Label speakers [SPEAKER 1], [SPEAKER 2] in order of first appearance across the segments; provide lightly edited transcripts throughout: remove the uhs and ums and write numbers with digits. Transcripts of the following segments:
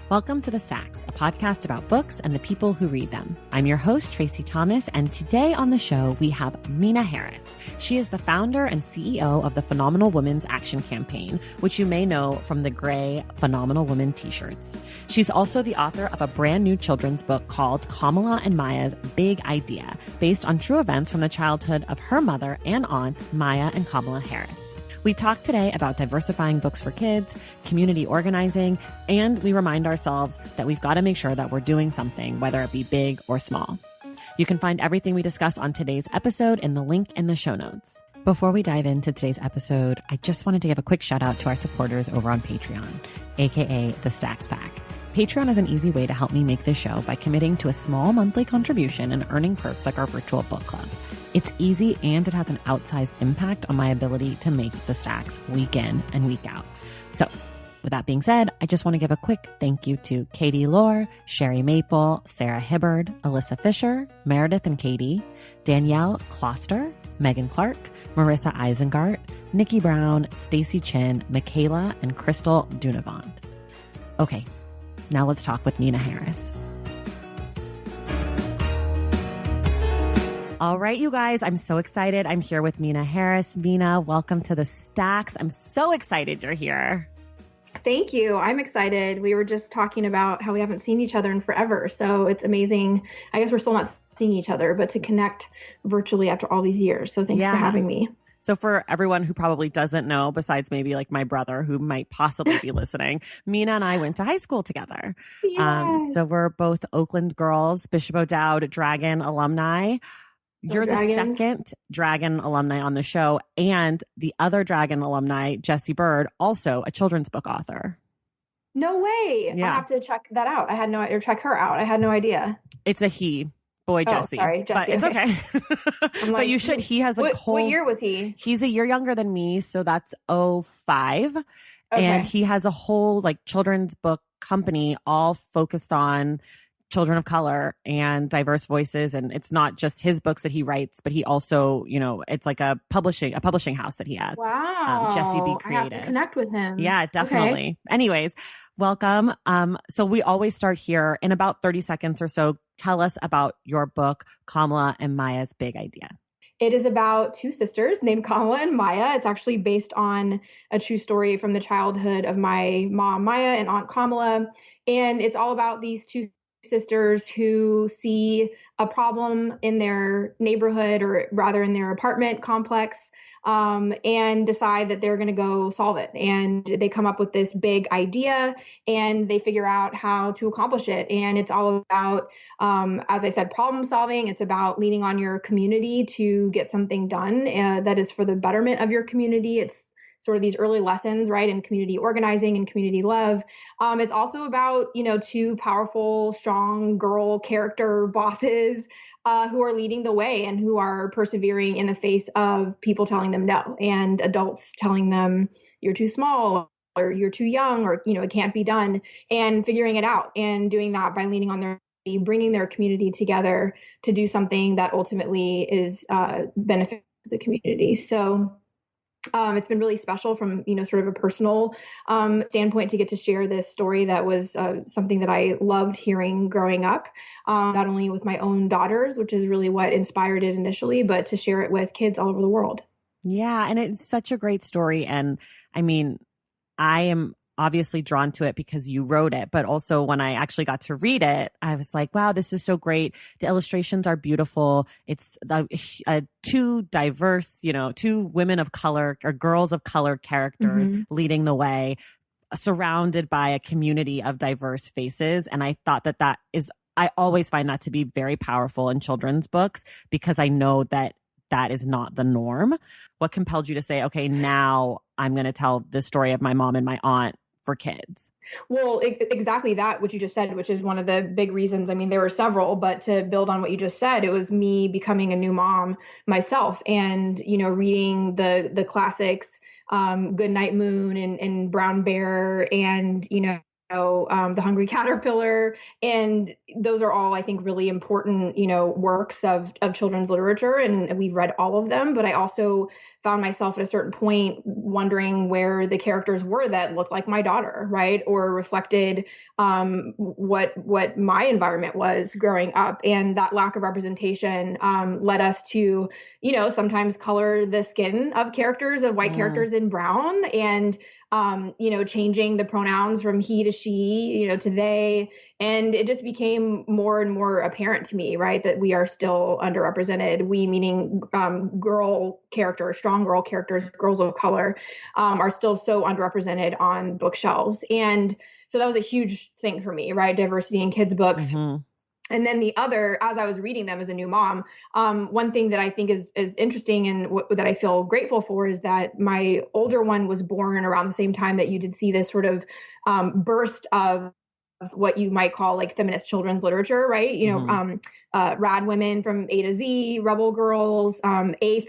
[SPEAKER 1] Welcome to The Stacks, a podcast about books and the people who read them. I'm your host, Tracy Thomas, and today on the show, we have Meena Harris. She is the founder and CEO of the Phenomenal Women's Action Campaign, which you may know from the gray Phenomenal Women t-shirts. She's also the author of a brand new children's book called Kamala and Maya's Big Idea, based on true events from the childhood of her mother and aunt, Maya and Kamala Harris. We talk today about diversifying books for kids, community organizing, and we remind ourselves that we've got to make sure that we're doing something, whether it be big or small. You can find everything we discuss on today's episode in the link in the show notes. Before we dive into today's episode, I just wanted to give a quick shout out to our supporters over on Patreon, aka the Stacks Pack. Patreon is an easy way to help me make this show by committing to a small monthly contribution and earning perks like our virtual book club. It's easy and it has an outsized impact on my ability to make the Stacks week in and week out. So with that being said, I just want to give a quick thank you to Katie Lohr, Sherry Maple, Sarah Hibbard, Alyssa Fisher, Meredith and Katie, Danielle Kloster, Megan Clark, Marissa Isengart, Nikki Brown, Stacy Chin, Michaela, and Crystal Dunavant. Okay, now let's talk with Meena Harris. All right, you guys, I'm so excited. I'm here with Meena Harris. Meena, welcome to the Stacks. I'm so excited you're here.
[SPEAKER 2] Thank you. I'm excited. We were just talking about how we haven't seen each other in forever. So it's amazing. I guess we're still not seeing each other, but to connect virtually after all these years. So thanks for having me.
[SPEAKER 1] So for everyone who probably doesn't know, besides maybe like my brother who might possibly be listening, Meena and I went to high school together.
[SPEAKER 2] Yes.
[SPEAKER 1] So we're both Oakland girls, Bishop O'Dowd Dragon alumni. You're the second Dragon alumni on the show, and the other Dragon alumni, Jessie Bird, also a children's book author.
[SPEAKER 2] No way.
[SPEAKER 1] Yeah.
[SPEAKER 2] I'll have to check that out. Or check her out. I had no idea.
[SPEAKER 1] It's a he. Boy, Jesse.
[SPEAKER 2] Oh, sorry, Jesse.
[SPEAKER 1] But it's okay. But you should. He has a cold.
[SPEAKER 2] What year was he?
[SPEAKER 1] He's a year younger than me, so that's 05.
[SPEAKER 2] Okay.
[SPEAKER 1] And he has a whole like children's book company all focused on children of color and diverse voices. And it's not just his books that he writes, but he also, you know, it's like a publishing house that he has.
[SPEAKER 2] Wow.
[SPEAKER 1] Jesse B. Creative.
[SPEAKER 2] I have to connect with him.
[SPEAKER 1] Yeah, definitely. Okay. Anyways, welcome. So we always start here in about 30 seconds or so. Tell us about your book, Kamala and Maya's Big Idea.
[SPEAKER 2] It is about two sisters named Kamala and Maya. It's actually based on a true story from the childhood of my mom, Maya, and Aunt Kamala. And it's all about these two sisters who see a problem in their neighborhood, or rather in their apartment complex, and decide that they're going to go solve it. And they come up with this big idea and they figure out how to accomplish it. And it's all about, as I said, problem solving. It's about leaning on your community to get something done that is for the betterment of your community. It's sort of these early lessons, right, in community organizing and community love. It's also about, two powerful, strong girl character bosses who are leading the way and who are persevering in the face of people telling them no, and adults telling them you're too small or you're too young, or, it can't be done, and figuring it out, and doing that by leaning on their bringing their community together to do something that ultimately is benefit to the community. So it's been really special from, sort of a personal standpoint to get to share this story that was something that I loved hearing growing up, not only with my own daughters, which is really what inspired it initially, but to share it with kids all over the world.
[SPEAKER 1] Yeah. And it's such a great story. And I mean, I am obviously drawn to it because you wrote it, but also when I actually got to read it, I was like, wow, this is so great. The illustrations are beautiful. It's two diverse, two women of color or girls of color characters leading the way, surrounded by a community of diverse faces. And I thought that I always find that to be very powerful in children's books, because I know that is not the norm. What compelled you to say, okay, now I'm going to tell the story of my mom and my aunt for kids?
[SPEAKER 2] Well, exactly that, what you just said, which is one of the big reasons. I mean, there were several, but to build on what you just said, it was me becoming a new mom myself, and, reading the classics, Goodnight Moon and Brown Bear, and, The Hungry Caterpillar. And those are all, I think, really important, works of children's literature. And we've read all of them. But I also found myself at a certain point wondering where the characters were that looked like my daughter, right? Or reflected what my environment was growing up. And that lack of representation led us to, sometimes color the skin of characters, of white characters in brown, and changing the pronouns from he to she, to they. And it just became more and more apparent to me, right, that we are still underrepresented. We, meaning girl characters, strong girl characters, girls of color, are still so underrepresented on bookshelves. And so that was a huge thing for me, right? Diversity in kids' books. And then the other, as I was reading them as a new mom, one thing that I think is interesting and that I feel grateful for is that my older one was born around the same time that you did see this sort of burst of what you might call like feminist children's literature, right? Rad Women from A to Z, Rebel Girls, A is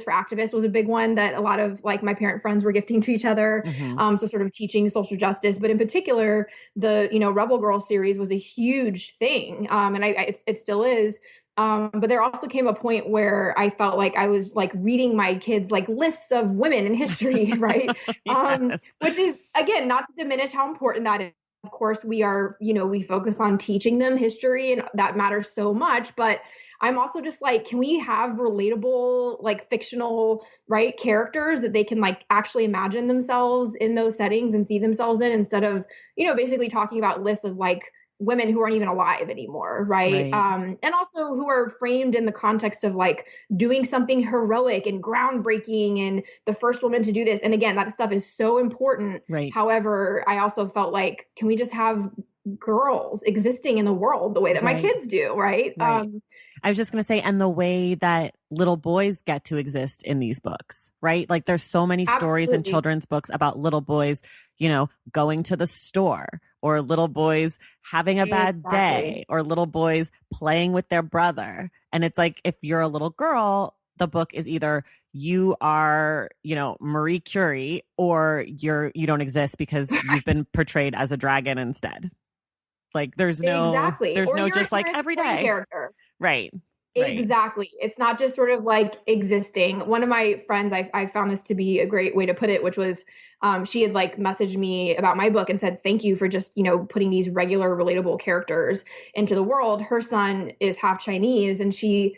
[SPEAKER 2] for Activist was a big one that a lot of like my parent friends were gifting to each other. So sort of teaching social justice, but in particular, the, Rebel Girls series was a huge thing. And it still is. But there also came a point where I felt like I was like reading my kids like lists of women in history, right?
[SPEAKER 1] Yes.
[SPEAKER 2] Which is, again, not to diminish how important that is. Of course, we are, we focus on teaching them history and that matters so much. But I'm also just like, can we have relatable, like fictional, right, characters that they can like actually imagine themselves in those settings and see themselves in, instead of, basically talking about lists of like women who aren't even alive anymore, right? And also who are framed in the context of like doing something heroic and groundbreaking and the first woman to do this. And again, that stuff is so important.
[SPEAKER 1] Right.
[SPEAKER 2] However, I also felt like, can we just have girls existing in the world the way that my kids do, right?
[SPEAKER 1] I was just going to say, and the way that little boys get to exist in these books, right? Like there's so many stories in children's books about little boys, going to the store, or little boys having a bad day, or little boys playing with their brother. And it's like, if you're a little girl, the book is either you are, Marie Curie, or you don't exist because you've been portrayed as a dragon instead. Like there's no just like every day
[SPEAKER 2] character.
[SPEAKER 1] Right.
[SPEAKER 2] Exactly. It's not just sort of like existing. One of my friends, I found this to be a great way to put it, which was she had like messaged me about my book and said, thank you for just, putting these regular relatable characters into the world. Her son is half Chinese, and she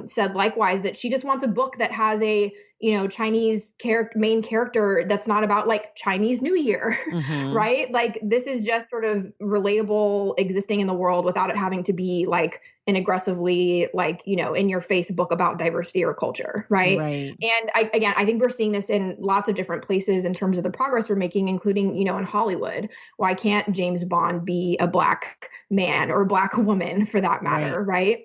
[SPEAKER 2] said likewise that she just wants a book that has a, Chinese main character that's not about like Chinese New Year, right? Like this is just sort of relatable existing in the world without it having to be like an aggressively like, in your face book about diversity or culture, right? And I think we're seeing this in lots of different places in terms of the progress we're making, including, in Hollywood. Why can't James Bond be a Black man or a Black woman for that matter, right?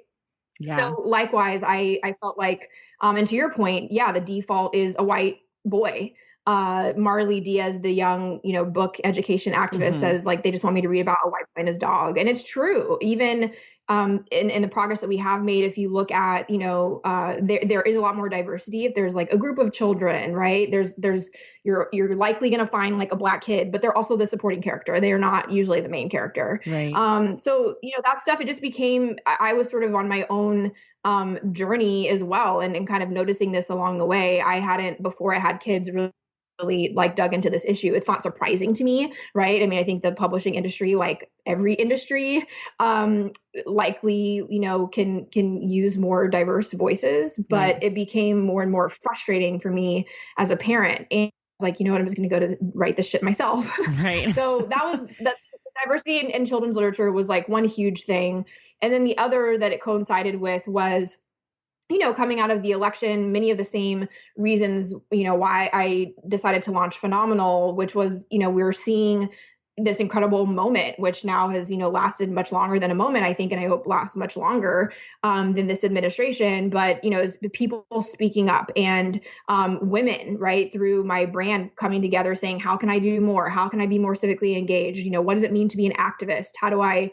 [SPEAKER 1] Yeah.
[SPEAKER 2] So likewise, I felt like, and to your point, the default is a white boy. Marley Diaz, the young, book education activist, says like, they just want me to read about a white boy and his dog. And it's true. Even in the progress that we have made, if you look at, there is a lot more diversity. If there's like a group of children, right, you're likely going to find like a Black kid, but they're also the supporting character. They are not usually the main character. So, that stuff, it just became, I was sort of on my own journey as well. And kind of noticing this along the way. I hadn't, before I had kids, really like dug into this issue. It's not surprising to me, right? I mean, I think the publishing industry, like every industry, likely, can use more diverse voices, but it became more and more frustrating for me as a parent. And I was like, I'm just going to go to write this shit myself. So that was that. Diversity in children's literature was like one huge thing. And then the other that it coincided with was, coming out of the election, many of the same reasons, why I decided to launch Phenomenal, which was, we were seeing this incredible moment, which now has, lasted much longer than a moment, I think, and I hope lasts much longer than this administration. But, is people speaking up and women, right, through my brand coming together saying, how can I do more? How can I be more civically engaged? What does it mean to be an activist? How do I,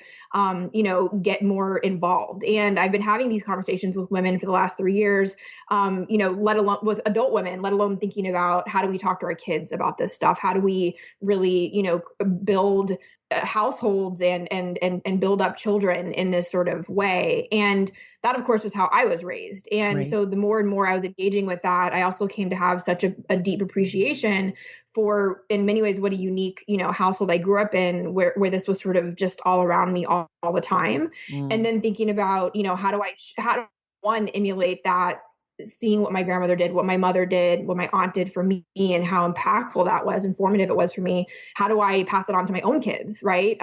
[SPEAKER 2] get more involved? And I've been having these conversations with women for the last 3 years, let alone with adult women, let alone thinking about how do we talk to our kids about this stuff? How do we really, build households and build up children in this sort of way. And that, of course, was how I was raised. And so the more and more I was engaging with that, I also came to have such a deep appreciation for, in many ways, what a unique, household I grew up in, where this was sort of just all around me all the time. And then thinking about, how do one emulate that, seeing what my grandmother did, what my mother did, what my aunt did for me, and how impactful that was, informative it was for me. How do I pass it on to my own kids, right?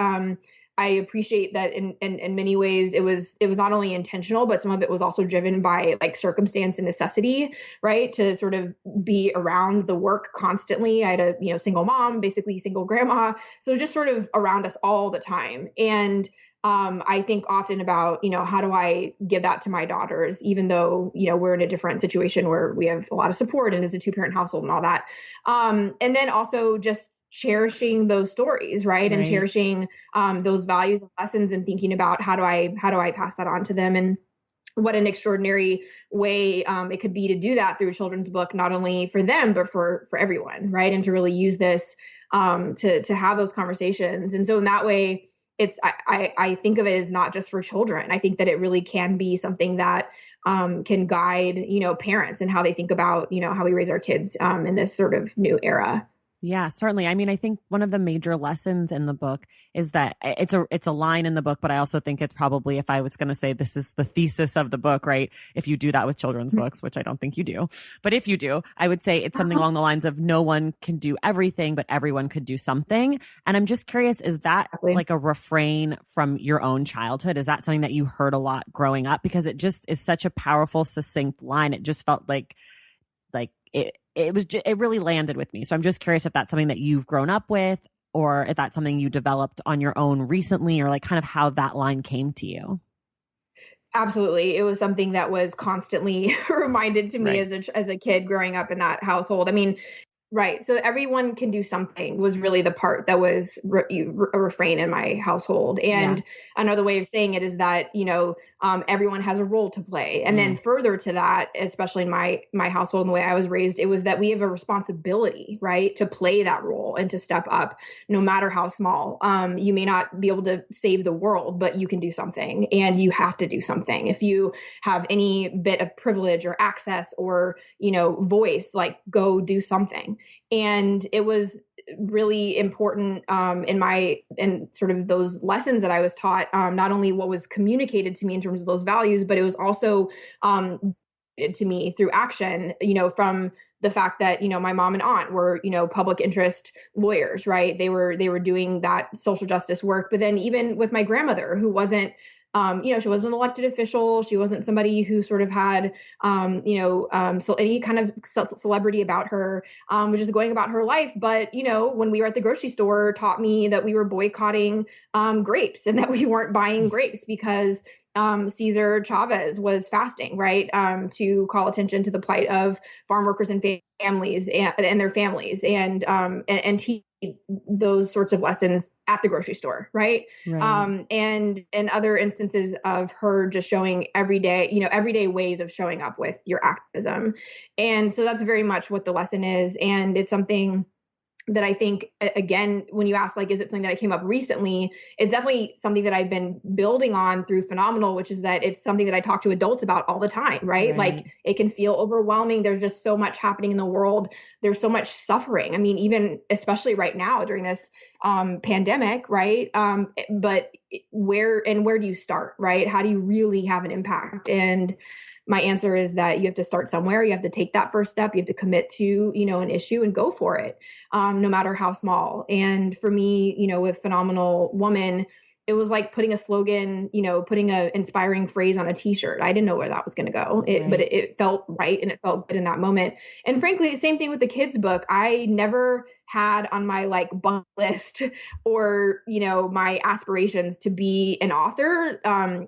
[SPEAKER 2] I appreciate that in many ways it was not only intentional, but some of it was also driven by like circumstance and necessity, right? To sort of be around the work constantly. I had a single mom, basically single grandma, so just sort of around us all the time. And I think often about, how do I give that to my daughters, even though, we're in a different situation where we have a lot of support and it's a 2-parent household and all that. And then also just cherishing those stories, right? And cherishing those values and lessons, and thinking about how do I pass that on to them, and what an extraordinary way it could be to do that through a children's book, not only for them, but for everyone, right? And to really use this to have those conversations. And so in that way, I think of it as not just for children. I think that it really can be something that can guide, parents and how they think about, how we raise our kids in this sort of new era.
[SPEAKER 1] Yeah, certainly. I mean, I think one of the major lessons in the book is that it's a line in the book, but I also think it's probably, if I was going to say this is the thesis of the book, right? If you do that with children's books, which I don't think you do, but if you do, I would say it's something along the lines of no one can do everything, but everyone could do something. And I'm just curious, is that like a refrain from your own childhood? Is that something that you heard a lot growing up? Because it just is such a powerful, succinct line. It just felt like it really landed with me. So I'm just curious if that's something that you've grown up with, or if that's something you developed on your own recently, or like kind of how that line came to you.
[SPEAKER 2] Absolutely. It was something that was constantly reminded to me as a kid growing up in that household. I mean, right. So everyone can do something was really the part that was a refrain in my household. And another way of saying it is that, everyone has a role to play. And then further to that, especially in my household and the way I was raised, it was that we have a responsibility, right, to play that role and to step up, no matter how small. You may not be able to save the world, but you can do something, and you have to do something. If you have any bit of privilege or access or, voice, like go do something. And it was really important in sort of those lessons that I was taught, not only what was communicated to me in terms of those values, but it was also to me through action, from the fact that, my mom and aunt were, public interest lawyers, right? They were doing that social justice work. But then even with my grandmother, who wasn't, she wasn't an elected official. She wasn't somebody who sort of had, so any kind of celebrity about her, was just going about her life. But, when we were at the grocery store, taught me that we were boycotting grapes, and that we weren't buying grapes because Cesar Chavez was fasting, right, to call attention to the plight of farm workers and families and their families, and teach those sorts of lessons at the grocery store, right? And other instances of her just showing everyday ways of showing up with your activism. And so that's very much what the lesson is. And it's something that I think, again, when you ask, like, is it something that I came up recently? It's definitely something that I've been building on through Phenomenal, which is that it's something that I talk to adults about all the time, right? Like, it can feel overwhelming. There's just so much happening in the world. There's so much suffering. I mean, even especially right now during this pandemic, right? But where do you start, right? How do you really have an impact? And my answer is that you have to start somewhere. You have to take that first step. You have to commit to, an issue and go for it, no matter how small. And for me, with Phenomenal Woman, it was like putting a slogan, putting an inspiring phrase on a t-shirt. I didn't know where that was going to go, but it felt right. And it felt good in that moment. And frankly, same thing with the kids book. I never had on my bucket list or, my aspirations to be an author.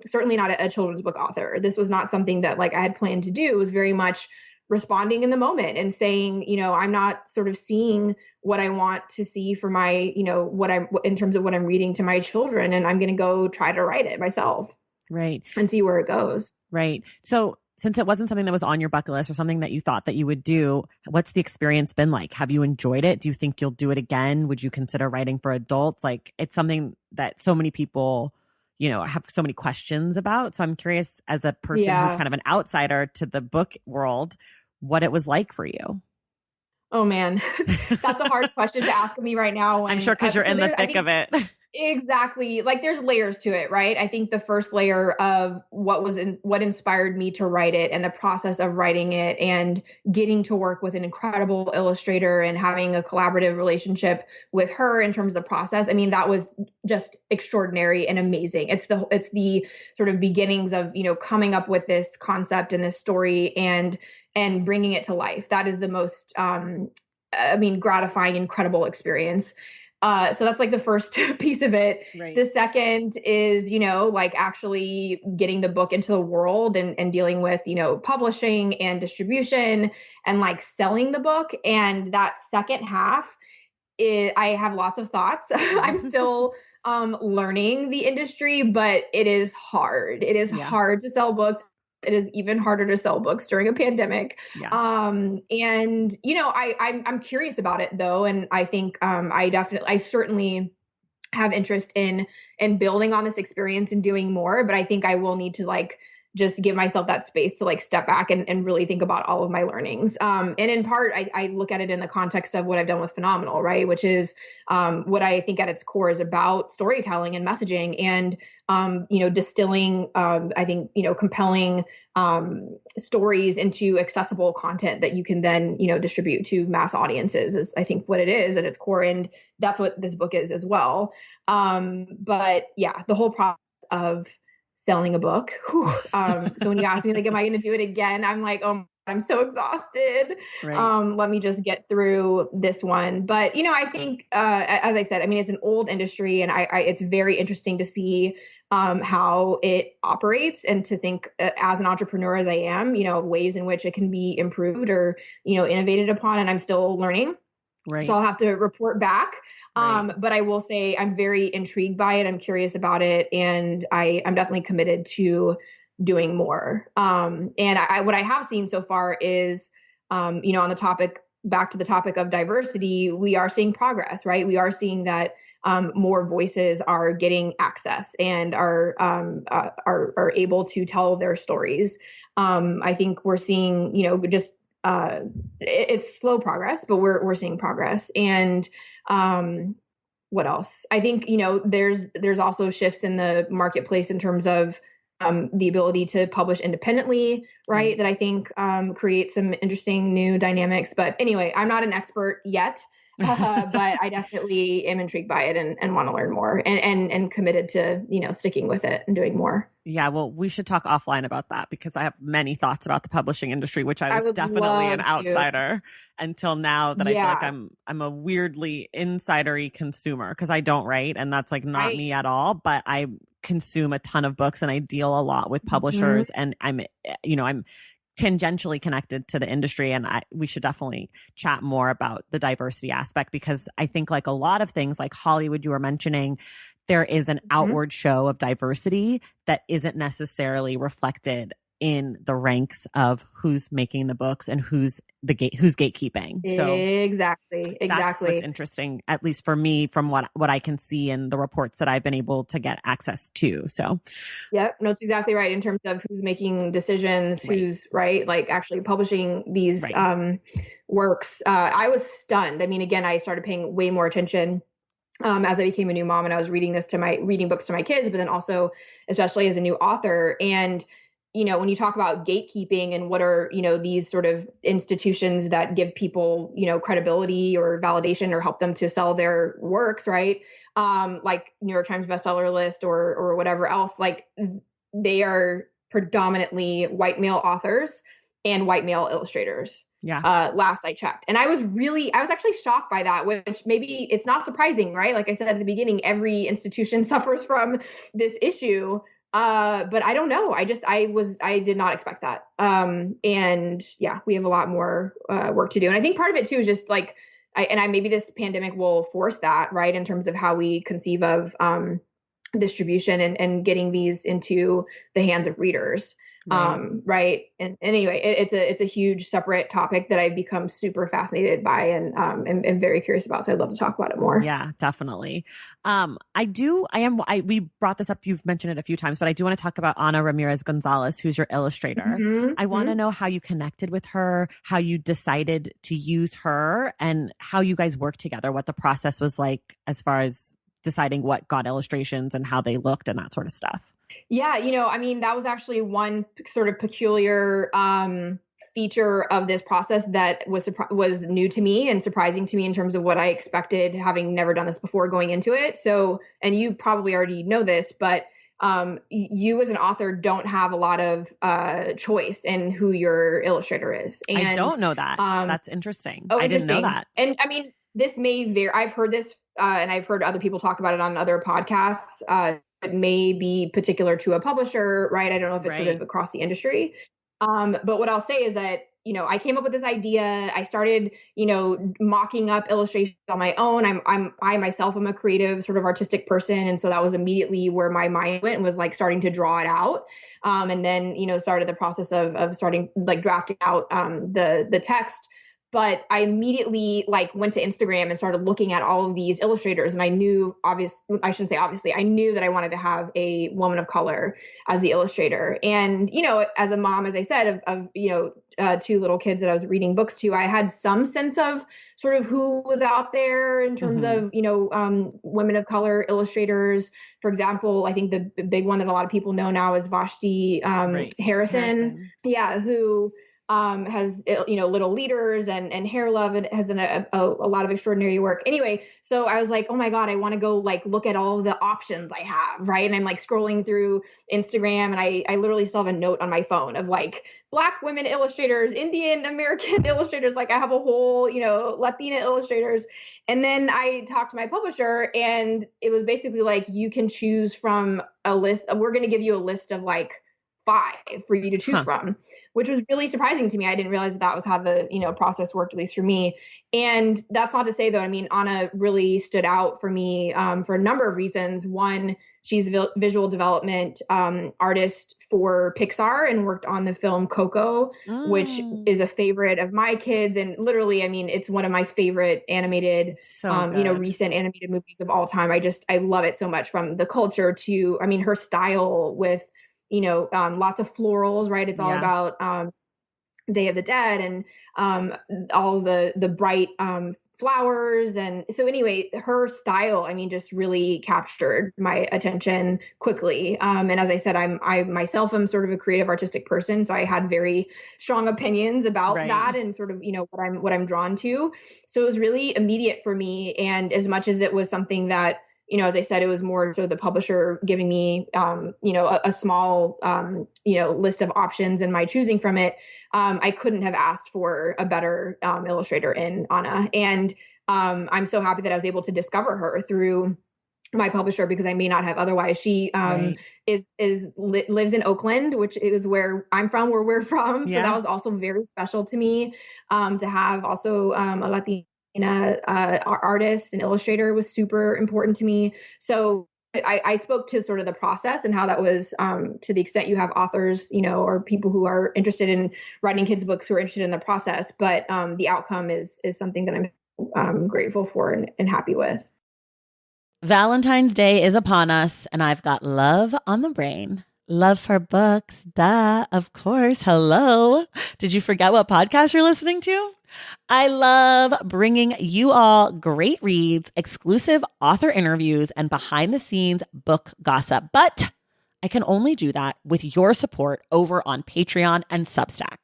[SPEAKER 2] Certainly not a children's book author. This was not something that I had planned to do. It was very much responding in the moment and saying, I'm not sort of seeing what I want to see for my, in terms of what I'm reading to my children, and I'm going to go try to write it myself.
[SPEAKER 1] Right.
[SPEAKER 2] And see where it goes.
[SPEAKER 1] Right. So since it wasn't something that was on your bucket list or something that you thought that you would do, what's the experience been like? Have you enjoyed it? Do you think you'll do it again? Would you consider writing for adults? Like, it's something that so many people, have so many questions about. So I'm curious, as a person who's kind of an outsider to the book world, what it was like for you.
[SPEAKER 2] Oh man, that's a hard question to ask me right now.
[SPEAKER 1] I'm sure because you're in the thick of it.
[SPEAKER 2] Exactly. Like there's layers to it, right? I think the first layer of what inspired me to write it and the process of writing it and getting to work with an incredible illustrator and having a collaborative relationship with her in terms of the process. I mean, that was just extraordinary and amazing. It's the sort of beginnings of, coming up with this concept and this story and bringing it to life. That is the most, gratifying, incredible experience. So that's like the first piece of it.
[SPEAKER 1] Right.
[SPEAKER 2] The second is, actually getting the book into the world and dealing with, publishing and distribution and like selling the book. And that second half, I have lots of thoughts. I'm still learning the industry, but it is hard. It is hard to sell books. It is even harder to sell books during a pandemic.
[SPEAKER 1] Yeah.
[SPEAKER 2] I'm curious about it though. And I think, I certainly have interest in building on this experience and doing more, but I think I will need to just give myself that space to step back and really think about all of my learnings. And in part, I look at it in the context of what I've done with Phenomenal, right? Which is what I think at its core is about storytelling and messaging and, distilling, compelling stories into accessible content that you can then, distribute to mass audiences is I think what it is at its core. And that's what this book is as well. But yeah, the whole process of selling a book. So when you ask me, am I going to do it again? I'm like, oh, I'm so exhausted.
[SPEAKER 1] Right.
[SPEAKER 2] Let me just get through this one. But, I think, as I said, it's an old industry and it's very interesting to see how it operates and to think as an entrepreneur, as I am, ways in which it can be improved or, innovated upon. And I'm still learning.
[SPEAKER 1] Right.
[SPEAKER 2] So I'll have to report back.
[SPEAKER 1] Right.
[SPEAKER 2] But I will say I'm very intrigued by it. I'm curious about it. And I'm definitely committed to doing more. And what I have seen so far is, on the topic, back to the topic of diversity, we are seeing progress, right? We are seeing that more voices are getting access and are able to tell their stories. I think we're seeing, it's slow progress, but we're seeing progress. And what else? I think, there's also shifts in the marketplace in terms of the ability to publish independently, right? That I think create some interesting new dynamics. But anyway, I'm not an expert yet, but I definitely am intrigued by it and want to learn more and committed to, sticking with it and doing more.
[SPEAKER 1] Yeah, well, we should talk offline about that because I have many thoughts about the publishing industry, which I was definitely an outsider until now that I feel like I'm a weirdly insidery consumer because I don't write and that's not me at all, but I consume a ton of books and I deal a lot with publishers and I'm tangentially connected to the industry and we should definitely chat more about the diversity aspect because I think like a lot of things like Hollywood you were mentioning, there is an outward show of diversity that isn't necessarily reflected in the ranks of who's making the books and who's gatekeeping. So
[SPEAKER 2] exactly.
[SPEAKER 1] That's what's interesting, at least for me, from what I can see in the reports that I've been able to get access to. So,
[SPEAKER 2] yep, no, it's exactly right in terms of who's making decisions, who's actually publishing these works. I was stunned. Again, I started paying way more attention as I became a new mom and I was reading books to my kids, but then also, especially as a new author. And, when you talk about gatekeeping and what are, these sort of institutions that give people, credibility or validation or help them to sell their works, right? Like New York Times bestseller list or whatever else, they are predominantly white male authors and white male illustrators.
[SPEAKER 1] Yeah.
[SPEAKER 2] Last I checked. And I was actually shocked by that, which maybe it's not surprising, right? Like I said at the beginning, every institution suffers from this issue. But I don't know. I did not expect that. And yeah, we have a lot more, work to do. And I think part of it too is just maybe this pandemic will force that, right? In terms of how we conceive of, distribution and getting these into the hands of readers.
[SPEAKER 1] Right.
[SPEAKER 2] Right. And anyway, it's a huge separate topic that I've become super fascinated by and very curious about. So I'd love to talk about it more.
[SPEAKER 1] Yeah, definitely. We brought this up. You've mentioned it a few times, but I do want to talk about Ana Ramirez Gonzalez, who's your illustrator. I want to know how you connected with her, how you decided to use her, and how you guys worked together, what the process was like as far as deciding what got illustrations and how they looked and that sort of stuff.
[SPEAKER 2] Yeah, I mean, that was actually one sort of peculiar feature of this process that was new to me and surprising to me in terms of what I expected, having never done this before going into it. So, and you probably already know this, but you as an author don't have a lot of choice in who your illustrator is. And
[SPEAKER 1] I don't know that. That's interesting.
[SPEAKER 2] Oh,
[SPEAKER 1] I didn't know
[SPEAKER 2] interesting.
[SPEAKER 1] that.
[SPEAKER 2] And I mean, this may vary. I've heard this, and I've heard other people talk about it on other podcasts. It may be particular to a publisher, right? I don't know if it's sort of across the industry. But what I'll say is that, I came up with this idea. I started, mocking up illustrations on my own. I myself am a creative sort of artistic person. And so that was immediately where my mind went and was like starting to draw it out. And then, started the process of starting like drafting out the text. But I immediately like went to Instagram and started looking at all of these illustrators. And I knew I shouldn't say obviously, I knew that I wanted to have a woman of color as the illustrator. And, as a mom, as I said, of two little kids that I was reading books to, I had some sense of sort of who was out there in terms of, women of color illustrators. For example, I think the big one that a lot of people know now is Vashti Harrison. Yeah, who has, Little Leaders and Hair Love, and has done a lot of extraordinary work. Anyway, so I was like, oh my God, I want to go like look at all of the options I have, right? And I'm like scrolling through Instagram, and I literally still have a note on my phone of like Black women illustrators, Indian American illustrators. Like I have a whole, Latina illustrators. And then I talked to my publisher, and it was basically like, you can choose from a list. We're going to give you a list of like 5 for you to choose from, which was really surprising to me. I didn't realize that was how the, process worked, at least for me. And that's not to say though, I mean, Ana really stood out for me for a number of reasons. One, she's a visual development artist for Pixar and worked on the film Coco, which is a favorite of my kids. And literally, I mean, it's one of my favorite animated, recent animated movies of all time. I love it so much, from the culture to, I mean, her style with, lots of florals, right? It's all about Day of the Dead and all the bright flowers. And so anyway, her style, I mean, just really captured my attention quickly. And as I said, I myself am sort of a creative artistic person. So I had very strong opinions about that and sort of, what I'm drawn to. So it was really immediate for me. And as much as it was something that, as I said, it was more so the publisher giving me, a small, list of options and my choosing from it. I couldn't have asked for a better illustrator in Ana. And I'm so happy that I was able to discover her through my publisher, because I may not have otherwise. She lives in Oakland, which is where I'm from, where we're from. So that was also very special to me to have also a Latina artist and illustrator was super important to me. So I spoke to sort of the process and how that was, to the extent you have authors, or people who are interested in writing kids' books who are interested in the process. But the outcome is something that I'm grateful for and happy with.
[SPEAKER 1] Valentine's Day is upon us, and I've got love on the brain. Love for books, duh, of course. Hello. Did you forget what podcast you're listening to? I love bringing you all great reads, exclusive author interviews, and behind the scenes book gossip. But I can only do that with your support over on Patreon and Substack.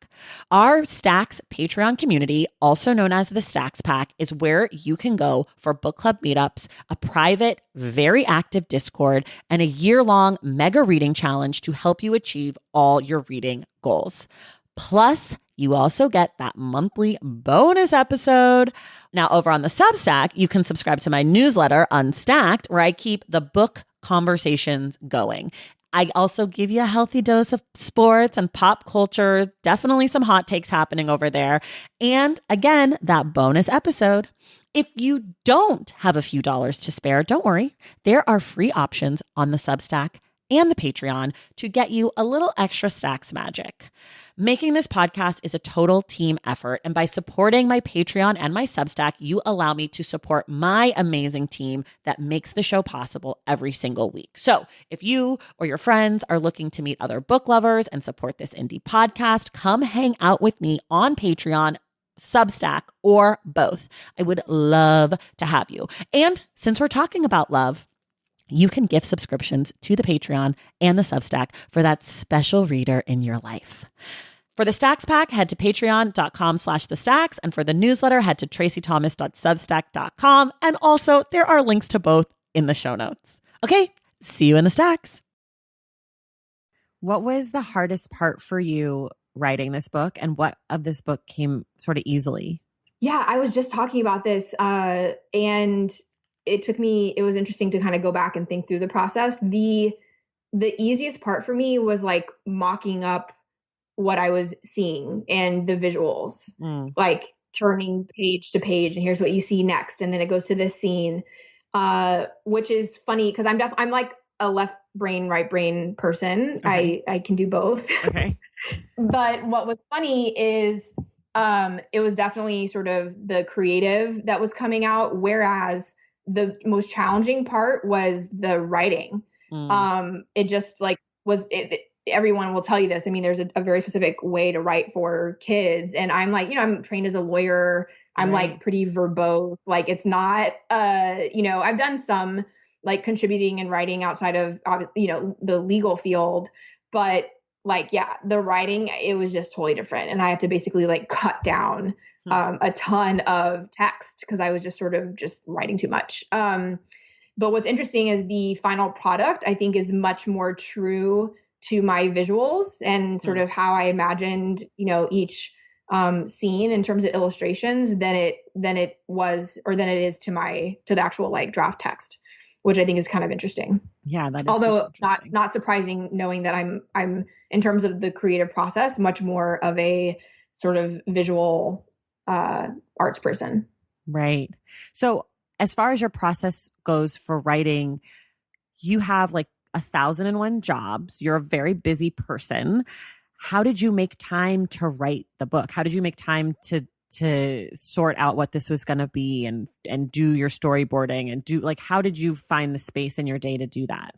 [SPEAKER 1] Our Stacks Patreon community, also known as the Stacks Pack, is where you can go for book club meetups, a private, very active Discord, and a year-long mega reading challenge to help you achieve all your reading goals. Plus, you also get that monthly bonus episode. Now, over on the Substack, you can subscribe to my newsletter, Unstacked, where I keep the book conversations going. I also give you a healthy dose of sports and pop culture, definitely some hot takes happening over there. And again, that bonus episode. If you don't have a few dollars to spare, don't worry. There are free options on the Substack and the Patreon to get you a little extra stacks magic. Making this podcast is a total team effort, and by supporting my Patreon and my Substack, you allow me to support my amazing team that makes the show possible every single week. So if you or your friends are looking to meet other book lovers and support this indie podcast, come hang out with me on Patreon, Substack, or both. I would love to have you. And since we're talking about love, you can gift subscriptions to the Patreon and the Substack for that special reader in your life. For the Stacks Pack, head to patreon.com/thestacks. And for the newsletter, head to tracythomas.substack.com. And also, there are links to both in the show notes. Okay, see you in the stacks. What was the hardest part for you writing this book, and what of this book came sort of easily?
[SPEAKER 2] Yeah, I was just talking about this, and it was interesting to kind of go back and think through the process. The easiest part for me was like mocking up what I was seeing and the visuals, like turning page to page and here's what you see next. And then it goes to this scene, which is funny because I'm like a left brain, right brain person. Okay. I can do both.
[SPEAKER 1] Okay.
[SPEAKER 2] But what was funny is it was definitely sort of the creative that was coming out, whereas the most challenging part was the writing. It just like everyone will tell you this. I mean, there's a very specific way to write for kids. And I'm like, I'm trained as a lawyer. I'm like pretty verbose. Like it's not, I've done some like contributing and writing outside of, the legal field, but like, yeah, the writing, it was just totally different. And I had to basically like cut down a ton of text because I was just sort of just writing too much. But what's interesting is the final product, I think, is much more true to my visuals and sort of how I imagined, each scene in terms of illustrations than it is to the actual like draft text, which I think is kind of interesting.
[SPEAKER 1] Yeah, that is
[SPEAKER 2] although not surprising, knowing that I'm in terms of the creative process much more of a sort of visual arts person.
[SPEAKER 1] Right. So as far as your process goes for writing, you have like 1,001 jobs. You're a very busy person. How did you make time to write the book? How did you make time to sort out what this was going to be and do your storyboarding and how did you find the space in your day to do that?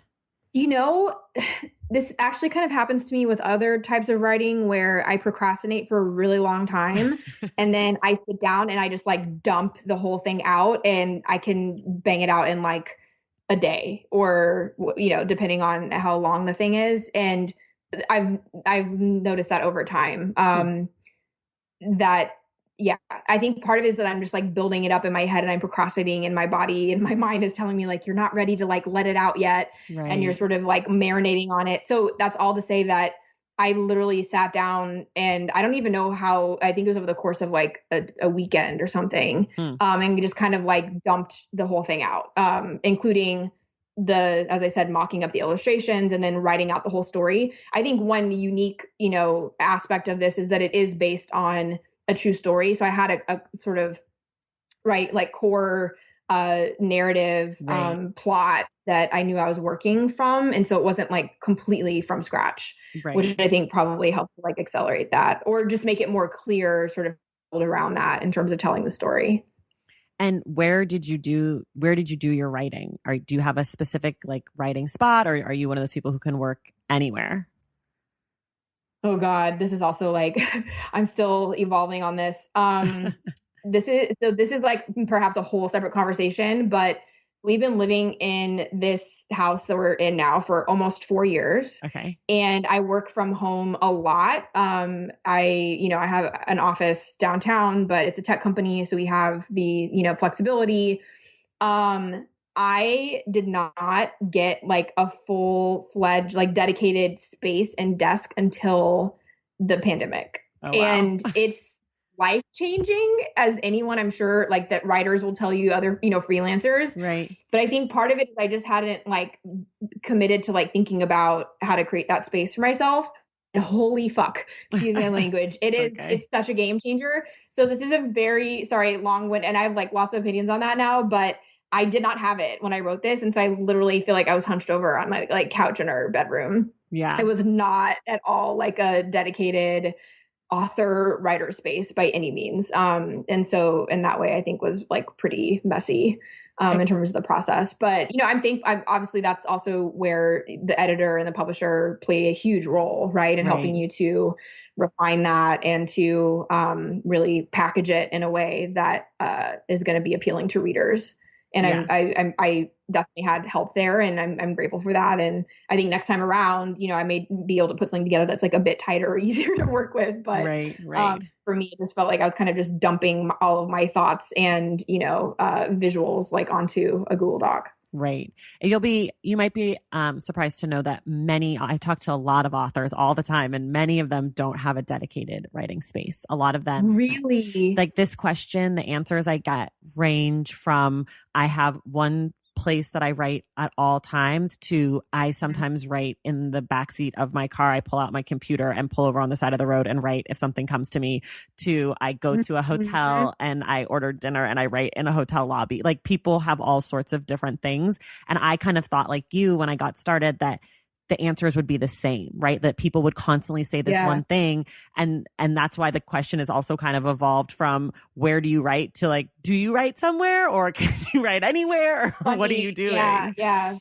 [SPEAKER 2] This actually kind of happens to me with other types of writing where I procrastinate for a really long time and then I sit down and I just like dump the whole thing out and I can bang it out in like a day or, depending on how long the thing is. And I've noticed that over time, yeah, I think part of it is that I'm just like building it up in my head and I'm procrastinating and my body and my mind is telling me like, you're not ready to like let it out yet. Right. And you're sort of like marinating on it. So that's all to say that I literally sat down and I don't even know how, I think it was over the course of like a weekend or something. And we just kind of like dumped the whole thing out, including as I said, mocking up the illustrations and then writing out the whole story. I think one unique, aspect of this is that it is based on a true story. So I had a sort of core narrative plot that I knew I was working from. And so it wasn't like completely from scratch, which I think probably helped like accelerate that or just make it more clear sort of around that in terms of telling the story.
[SPEAKER 1] And where did you do your writing? Do you have a specific like writing spot or are you one of those people who can work anywhere?
[SPEAKER 2] Oh God, this is also like, I'm still evolving on this. This is like perhaps a whole separate conversation, but we've been living in this house that we're in now for almost 4 years. Okay. And I work from home a lot. I have an office downtown, but it's a tech company. So we have the, flexibility. I did not get like a full-fledged, like dedicated space and desk until the pandemic. Oh, wow. And it's life-changing, as anyone I'm sure like that writers will tell you, other, freelancers. Right. But I think part of it is I just hadn't like committed to like thinking about how to create that space for myself. And holy fuck, excuse my language. It's such a game changer. So this is a very, long one. And I have like lots of opinions on that now, but I did not have it when I wrote this. And so I literally feel like I was hunched over on my like couch in our bedroom.
[SPEAKER 1] Yeah.
[SPEAKER 2] It was not at all like a dedicated author writer space by any means. And so in that way, I think was like pretty messy in terms of the process. But, you know, I'm obviously that's also where the editor and the publisher play a huge role, right? In helping you to refine that and to really package it in a way that is going to be appealing to readers. And I definitely had help there, and I'm grateful for that. And I think next time around, you know, I may be able to put something together that's like a bit tighter or easier to work with. But for me, it just felt like I was kind of just dumping all of my thoughts and, you know, visuals like onto a Google Doc.
[SPEAKER 1] Right. You might be surprised to know that I talk to a lot of authors all the time, and many of them don't have a dedicated writing space. A lot of them
[SPEAKER 2] really,
[SPEAKER 1] like this question, the answers I get range from I have one place that I write at all times to I sometimes write in the backseat of my car. I pull out my computer and pull over on the side of the road and write if something comes to me, to I go to a hotel and I order dinner and I write in a hotel lobby. Like people have all sorts of different things. And I kind of thought like you when I got started that the answers would be the same, right? That people would constantly say this one thing. And that's why the question is also kind of evolved from where do you write to like, do you write somewhere or can you write anywhere? Or what are you doing?
[SPEAKER 2] Yeah.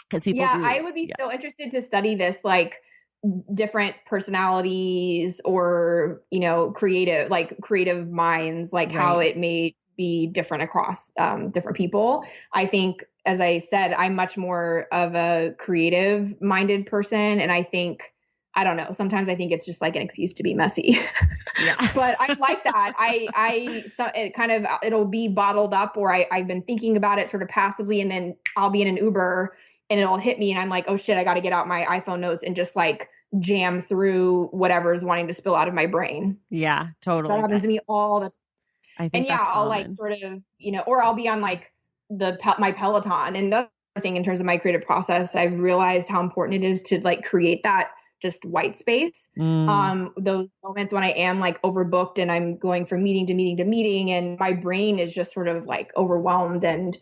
[SPEAKER 1] Because people
[SPEAKER 2] I would be so interested to study this, like different personalities or, you know, creative minds, like how it may be different across different people. I think, as I said, I'm much more of a creative minded person. And I think, I don't know, sometimes I think it's just like an excuse to be messy, but I like that. So it kind of, it'll be bottled up or I've been thinking about it sort of passively, and then I'll be in an Uber and it'll hit me and I'm like, oh shit, I got to get out my iPhone notes and just like jam through whatever's wanting to spill out of my brain.
[SPEAKER 1] Yeah, totally.
[SPEAKER 2] That happens to me all the time.
[SPEAKER 1] I think
[SPEAKER 2] I'll like sort of, you know, or I'll be on like my Peloton. And the other thing in terms of my creative process, I've realized how important it is to like create that just white space. Those moments when I am like overbooked and I'm going from meeting to meeting to meeting and my brain is just sort of like overwhelmed and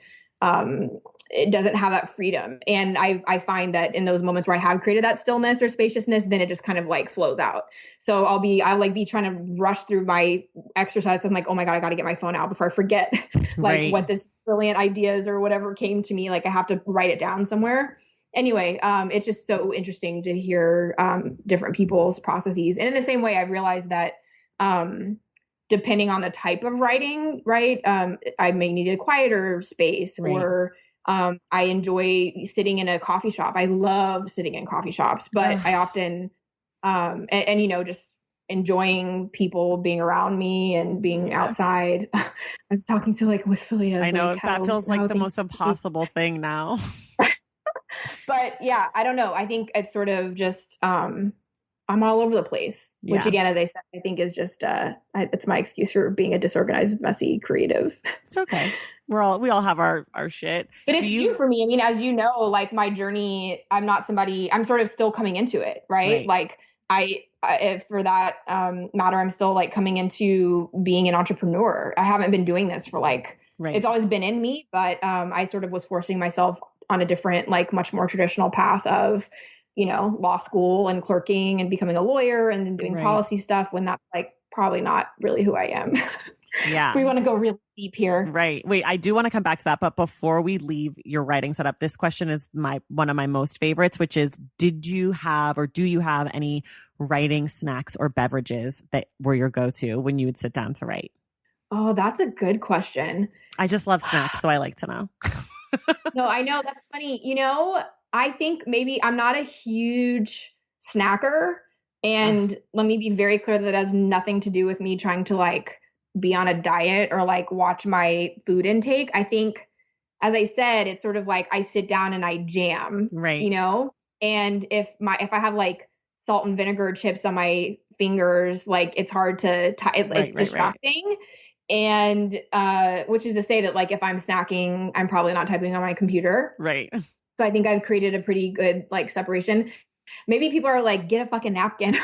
[SPEAKER 2] it doesn't have that freedom. And I find that in those moments where I have created that stillness or spaciousness, then it just kind of like flows out. So I'll be trying to rush through my exercise. I'm like, oh my God, I got to get my phone out before I forget like what this brilliant ideas or whatever came to me. Like I have to write it down somewhere. Anyway, it's just so interesting to hear different people's processes. And in the same way, I've realized that depending on the type of writing, right? I may need a quieter space or I enjoy sitting in a coffee shop. I love sitting in coffee shops, but I often, and you know, just enjoying people being around me and being outside. I'm talking to like wistfully.
[SPEAKER 1] I know that feels like the most impossible thing now.
[SPEAKER 2] But yeah, I don't know. I think it's sort of just, I'm all over the place, which again, as I said, I think is just, it's my excuse for being a disorganized, messy creative.
[SPEAKER 1] It's okay. We all have our shit.
[SPEAKER 2] But it's new for me. I mean, as you know, like my journey, I'm sort of still coming into it. Right. Like for that matter, I'm still like coming into being an entrepreneur. I haven't been doing this for like, it's always been in me, but I sort of was forcing myself on a different, like much more traditional path of, you know, law school and clerking and becoming a lawyer and then doing policy stuff, when that's like probably not really who I am.
[SPEAKER 1] Yeah.
[SPEAKER 2] We want to go really deep here.
[SPEAKER 1] Right. Wait, I do want to come back to that. But before we leave your writing setup, this question is one of my most favorites, which is, do you have any writing snacks or beverages that were your go-to when you would sit down to write?
[SPEAKER 2] Oh, that's a good question.
[SPEAKER 1] I just love snacks, so I like to know.
[SPEAKER 2] No, I know. That's funny. You know, I think maybe I'm not a huge snacker. And let me be very clear that has nothing to do with me trying to like be on a diet or like watch my food intake. I think, as I said, it's sort of like I sit down and I jam, you know, and if I have like salt and vinegar chips on my fingers, like it's hard to, it's distracting. And, which is to say that like, if I'm snacking, I'm probably not typing on my computer.
[SPEAKER 1] Right.
[SPEAKER 2] So I think I've created a pretty good like separation. Maybe people are like, get a fucking napkin.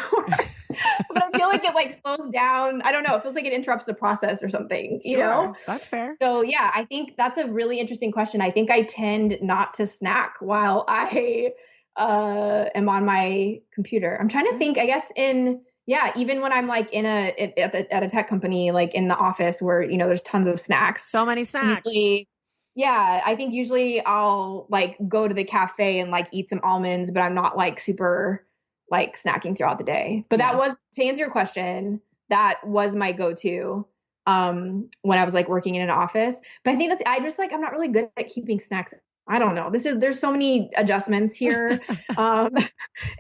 [SPEAKER 2] but I feel like it like slows down. I don't know. It feels like it interrupts the process or something, you know?
[SPEAKER 1] Sure. That's fair.
[SPEAKER 2] So yeah, I think that's a really interesting question. I think I tend not to snack while I am on my computer. I'm trying to think, I guess even when I'm like at a tech company, like in the office where, there's tons of snacks.
[SPEAKER 1] So many snacks.
[SPEAKER 2] Usually, yeah, I think usually I'll like go to the cafe and like eat some almonds, but I'm not like super like snacking throughout the day. But that was, to answer your question, that was my go-to when I was like working in an office. But I think I'm not really good at keeping snacks. I don't know. There's so many adjustments here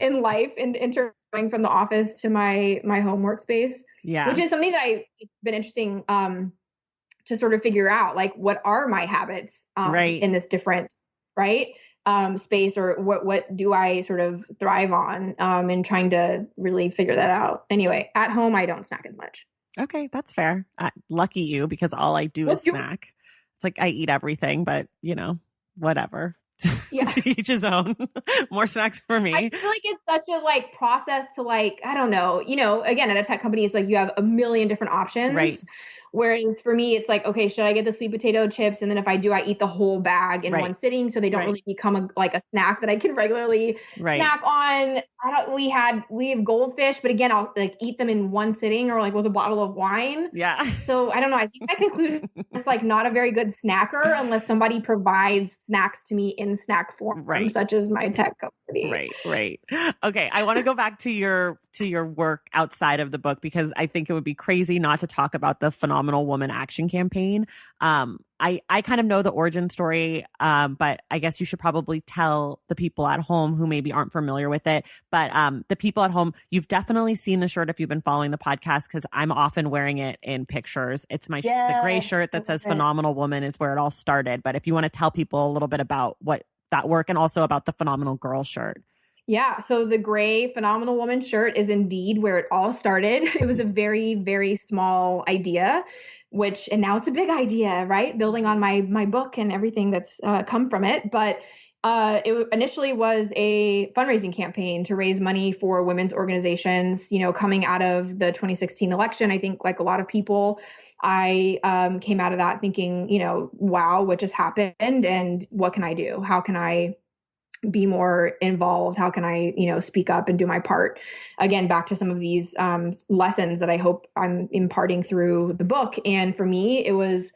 [SPEAKER 2] in life and going from the office to my home workspace.
[SPEAKER 1] Yeah.
[SPEAKER 2] Which is something that it's been interesting to sort of figure out, like, what are my habits in this different space, or what do I sort of thrive on, and trying to really figure that out. Anyway, at home, I don't snack as much.
[SPEAKER 1] Okay, that's fair. Lucky you, because all I do is snack. It's like I eat everything, but whatever.
[SPEAKER 2] Yeah.
[SPEAKER 1] To each his own. More snacks for me.
[SPEAKER 2] I feel like it's such a like process to like, I don't know, again, at a tech company, it's like you have a million different options.
[SPEAKER 1] Right.
[SPEAKER 2] Whereas for me, it's like, okay, should I get the sweet potato chips? And then if I do, I eat the whole bag in one sitting, so they don't really become a snack that I can regularly snack on. We have goldfish, but again, I'll like eat them in one sitting, or like with a bottle of wine.
[SPEAKER 1] Yeah.
[SPEAKER 2] So I don't know. I think I conclude it's like not a very good snacker unless somebody provides snacks to me in snack form, such as my tech company.
[SPEAKER 1] Right. Okay. I want to go back to your work outside of the book, because I think it would be crazy not to talk about the Phenomenal Woman Action Campaign. I kind of know the origin story, but I guess you should probably tell the people at home who maybe aren't familiar with it. But the people at home, you've definitely seen the shirt if you've been following the podcast, because I'm often wearing it in pictures. It's the gray shirt that says Phenomenal Woman is where it all started. But if you want to tell people a little bit about what that work, and also about the Phenomenal Girl shirt.
[SPEAKER 2] Yeah. So the gray Phenomenal Woman shirt is indeed where it all started. It was a very, very small idea, and now it's a big idea, right? Building on my book and everything that's come from it. But it initially was a fundraising campaign to raise money for women's organizations, coming out of the 2016 election. I think, like a lot of people, I came out of that thinking, wow, what just happened, and what can I do? How can I be more involved? How can I, speak up and do my part? Again, back to some of these lessons that I hope I'm imparting through the book. And for me, it was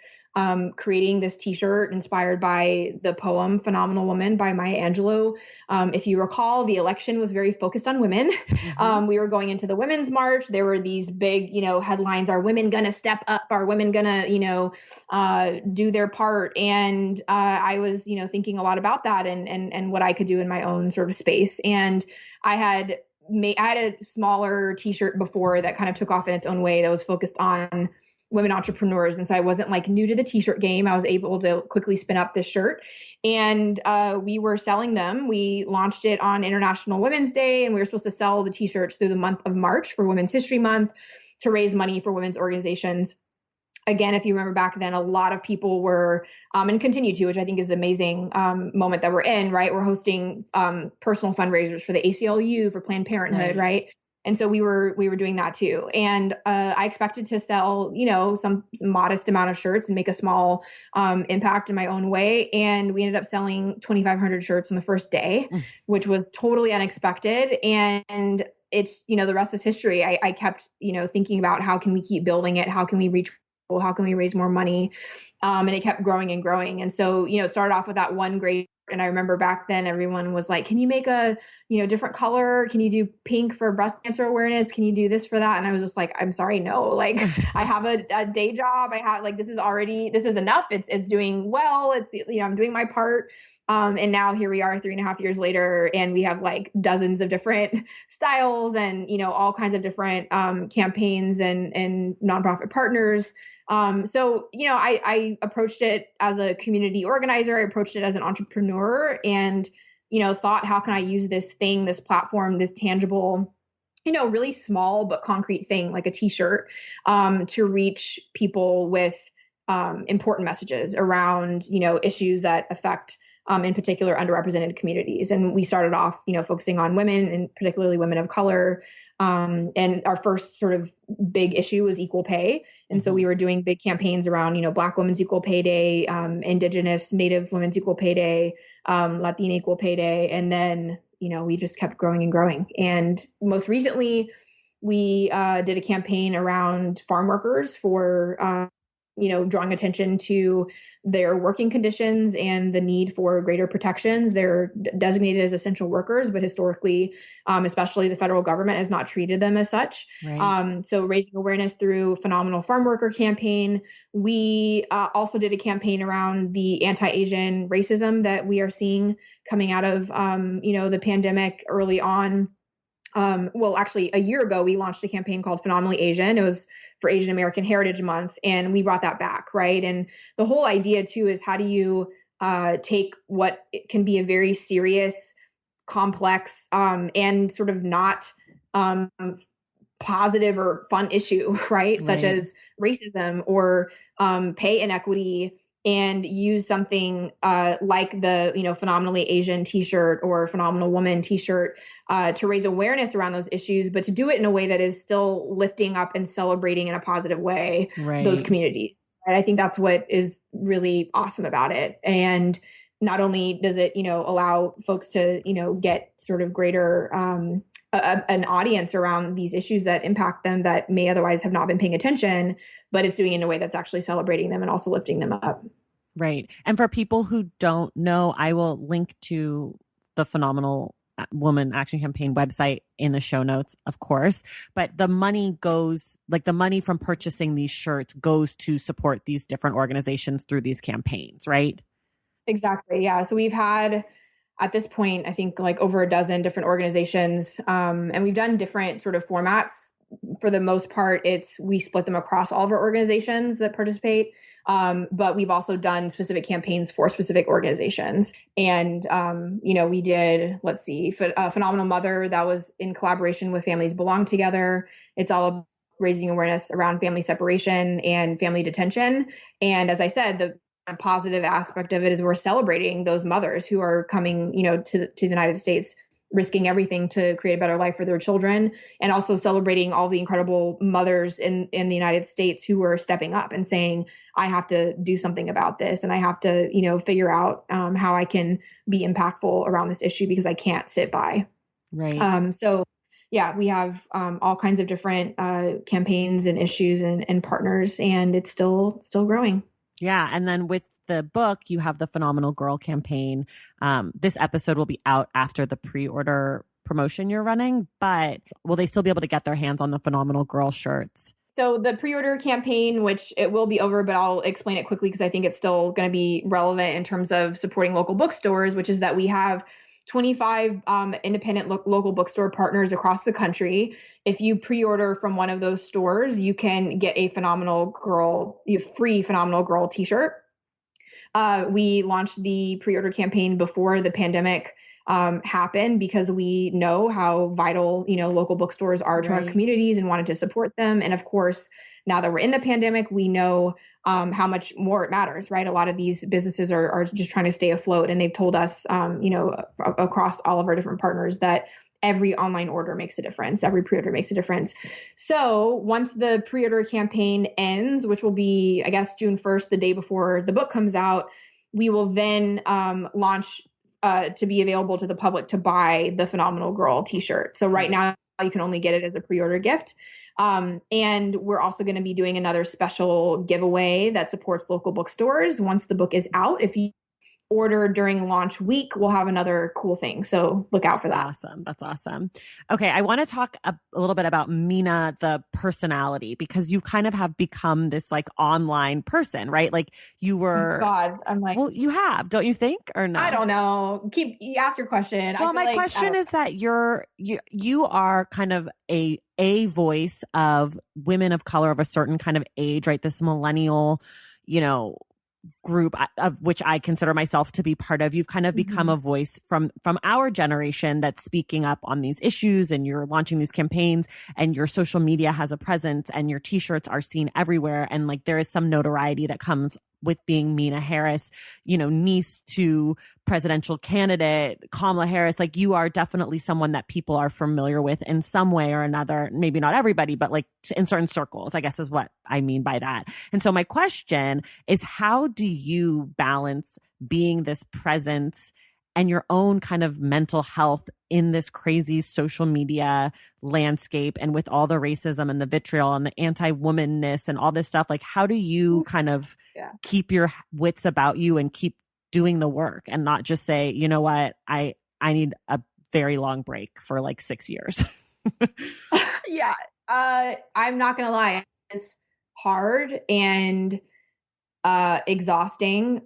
[SPEAKER 2] creating this t-shirt inspired by the poem Phenomenal Woman by Maya Angelou. If you recall, the election was very focused on women. Mm-hmm. We were going into the Women's March. There were these big, headlines: are women going to step up? Are women going to, do their part? And I was, thinking a lot about that and what I could do in my own sort of space. And I had a smaller t-shirt before that kind of took off in its own way, that was focused on women entrepreneurs. And so I wasn't like new to the t-shirt game. I was able to quickly spin up this shirt, and we were selling them. We launched it on International Women's Day, and we were supposed to sell the t-shirts through the month of March for Women's History Month to raise money for women's organizations. Again, if you remember back then, a lot of people were, and continue to, which I think is an amazing moment that we're in, right? We're hosting personal fundraisers for the ACLU, for Planned Parenthood, right? And so we were doing that too. And I expected to sell, some modest amount of shirts and make a small impact in my own way. And we ended up selling 2,500 shirts on the first day, which was totally unexpected. And it's, the rest is history. I kept, thinking about how can we keep building it? How can we reach people? How can we raise more money? And it kept growing and growing. And so, it started off with that one great. And I remember back then everyone was like, can you make a, different color? Can you do pink for breast cancer awareness? Can you do this for that? And I was just like, I'm sorry, no, like I have a day job. I have this is enough. It's doing well. It's, I'm doing my part. And now here we are 3.5 years later, and we have like dozens of different styles and, all kinds of different campaigns and nonprofit partners. So, I approached it as a community organizer. I approached it as an entrepreneur, and, thought, how can I use this platform, this tangible, really small but concrete thing like a t-shirt, to reach people with important messages around, issues that affect in particular underrepresented communities. And we started off, focusing on women and particularly women of color. And our first sort of big issue was equal pay. And so we were doing big campaigns around, Black Women's Equal Pay Day, Indigenous, Native Women's Equal Pay Day, Latina Equal Pay Day. And then, we just kept growing and growing. And most recently, we did a campaign around farm workers for, drawing attention to their working conditions and the need for greater protections. They're designated as essential workers, but historically, especially the federal government has not treated them as such.
[SPEAKER 1] Right.
[SPEAKER 2] So raising awareness through Phenomenal Farm Worker campaign. We also did a campaign around the anti-Asian racism that we are seeing coming out of, the pandemic early on. Well, actually, a year ago, we launched a campaign called Phenomenally Asian. It was for Asian American Heritage Month, and we brought that back, right? And the whole idea, too, is how do you take what can be a very serious, complex, and sort of not positive or fun issue, right? Such as racism or pay inequity, and use something like the, Phenomenally Asian t-shirt or Phenomenal Woman t-shirt to raise awareness around those issues, but to do it in a way that is still lifting up and celebrating in a positive way those communities. And I think that's what is really awesome about it. And not only does it, allow folks to, get sort of greater an audience around these issues that impact them that may otherwise have not been paying attention, but it's doing it in a way that's actually celebrating them and also lifting them up.
[SPEAKER 1] Right. And for people who don't know, I will link to the Phenomenal Woman Action Campaign website in the show notes, of course. But the money goes, like the money from purchasing these shirts goes to support these different organizations through these campaigns, right?
[SPEAKER 2] Exactly. Yeah. So we've had, at this point, I think like over a dozen different organizations, and we've done different sort of formats. For the most part, we split them across all of our organizations that participate. But we've also done specific campaigns for specific organizations. And, we did, Phenomenal Mother, that was in collaboration with Families Belong Together. It's all about raising awareness around family separation and family detention. And as I said, the positive aspect of it is we're celebrating those mothers who are coming, to the United States, risking everything to create a better life for their children, and also celebrating all the incredible mothers in the United States who are stepping up and saying, I have to do something about this, and I have to, figure out how I can be impactful around this issue because I can't sit by.
[SPEAKER 1] Right.
[SPEAKER 2] So yeah, we have all kinds of different campaigns and issues and partners, and it's still growing.
[SPEAKER 1] Yeah. And then with the book, you have the Phenomenal Girl campaign. This episode will be out after the pre-order promotion you're running, but will they still be able to get their hands on the Phenomenal Girl shirts?
[SPEAKER 2] So the pre-order campaign, which it will be over, but I'll explain it quickly because I think it's still going to be relevant in terms of supporting local bookstores, which is that we have 25 independent local bookstore partners across the country. If you pre-order from one of those stores, you can get a free Phenomenal Girl t-shirt. We launched the pre-order campaign before the pandemic happened because we know how vital, local bookstores are to our communities and wanted to support them. And of course, now that we're in the pandemic, we know how much more it matters, right? A lot of these businesses are just trying to stay afloat. And they've told us, across all of our different partners that every online order makes a difference. Every pre-order makes a difference. So once the pre-order campaign ends, which will be, I guess, June 1st, the day before the book comes out, we will then launch to be available to the public to buy the Phenomenal Girl t-shirt. So right now you can only get it as a pre-order gift. And we're also going to be doing another special giveaway that supports local bookstores. Once the book is out, if you order during launch week, we'll have another cool thing. So look out for that.
[SPEAKER 1] Awesome. That's awesome. Okay. I want to talk a little bit about Meena, the personality, because you kind of have become this like online person, right? Like you were.
[SPEAKER 2] God, I'm like,
[SPEAKER 1] well, you have, don't you think, or no?
[SPEAKER 2] I don't know. You ask your question.
[SPEAKER 1] Well, my question is that you are kind of a voice of women of color of a certain kind of age, right? This millennial, group of which I consider myself to be part of. You've kind of become a voice from our generation that's speaking up on these issues, and you're launching these campaigns, and your social media has a presence, and your t-shirts are seen everywhere. And like there is some notoriety that comes with being Meena Harris, niece to presidential candidate Kamala Harris, like you are definitely someone that people are familiar with in some way or another. Maybe not everybody, but like in certain circles, I guess is what I mean by that. And so my question is, how do you balance being this presence and your own kind of mental health in this crazy social media landscape and with all the racism and the vitriol and the anti-womanness and all this stuff? Like, how do you kind of keep your wits about you and keep doing the work and not just say, you know what, I need a very long break for like 6 years?
[SPEAKER 2] Yeah. I'm not going to lie. It's hard and exhausting.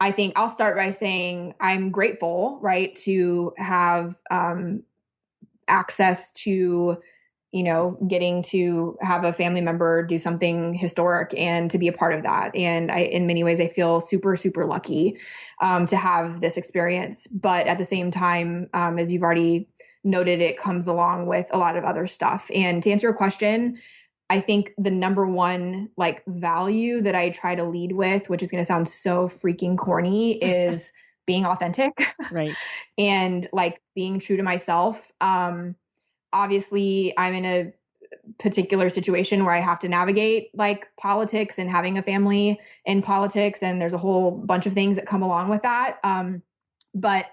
[SPEAKER 2] I think I'll start by saying I'm grateful, right, to have access to, getting to have a family member do something historic and to be a part of that. And in many ways, I feel super, super lucky to have this experience. But at the same time, as you've already noted, it comes along with a lot of other stuff. And to answer your question, I think the number one like value that I try to lead with, which is going to sound so freaking corny, is being authentic.
[SPEAKER 1] Right.
[SPEAKER 2] And like being true to myself. Obviously I'm in a particular situation where I have to navigate like politics and having a family in politics. And there's a whole bunch of things that come along with that. But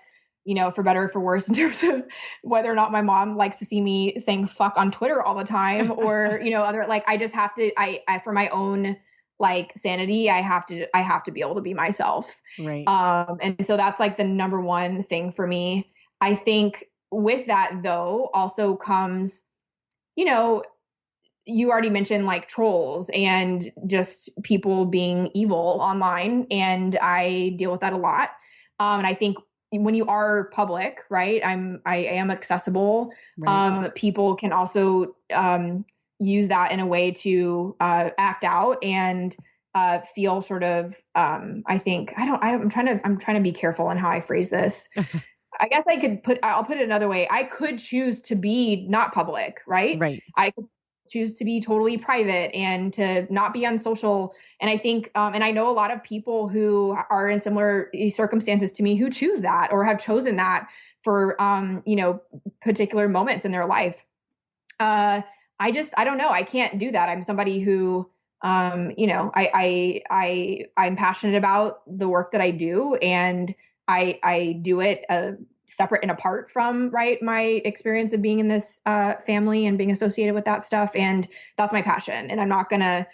[SPEAKER 2] for better or for worse, in terms of whether or not my mom likes to see me saying fuck on Twitter all the time or, other, like, I just have to, I for my own like sanity, I have to be able to be myself.
[SPEAKER 1] Right.
[SPEAKER 2] And so that's like the number one thing for me. I think with that though, also comes, you already mentioned like trolls and just people being evil online. And I deal with that a lot. And I think when you are public, right, I am accessible.
[SPEAKER 1] Right.
[SPEAKER 2] People can also use that in a way to act out and feel sort of. I think I'm trying to be careful in how I phrase this. I guess I'll put it another way. I could choose to be not public, right?
[SPEAKER 1] Right.
[SPEAKER 2] I could choose to be totally private and to not be on social. And I think, and I know a lot of people who are in similar circumstances to me who choose that or have chosen that for, particular moments in their life. I don't know. I can't do that. I'm somebody who, I'm passionate about the work that I do, and I do it separate and apart from, right, my experience of being in this family and being associated with that stuff. And that's my passion. And I'm not going to,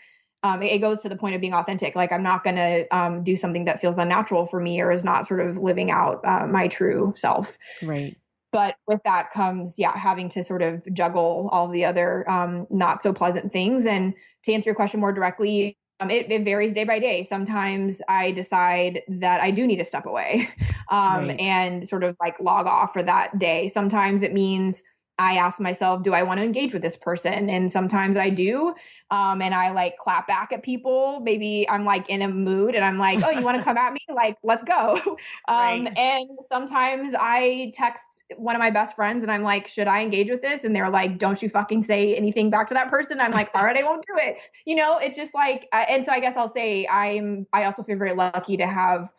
[SPEAKER 2] it goes to the point of being authentic. Like I'm not going to do something that feels unnatural for me or is not sort of living out my true self.
[SPEAKER 1] Right.
[SPEAKER 2] But with that comes, having to sort of juggle all the other not so pleasant things. And to answer your question more directly, it varies day by day. Sometimes I decide that I do need to step away and sort of like log off for that day. Sometimes it means I ask myself, do I want to engage with this person? And sometimes I do. And I like clap back at people. Maybe I'm like in a mood and I'm like, oh, you want to come at me? Like, let's go. And sometimes I text one of my best friends and I'm like, should I engage with this? And they're like, don't you fucking say anything back to that person. I'm like, all right, I won't do it. It's just like, and so I guess I'll say I also feel very lucky to have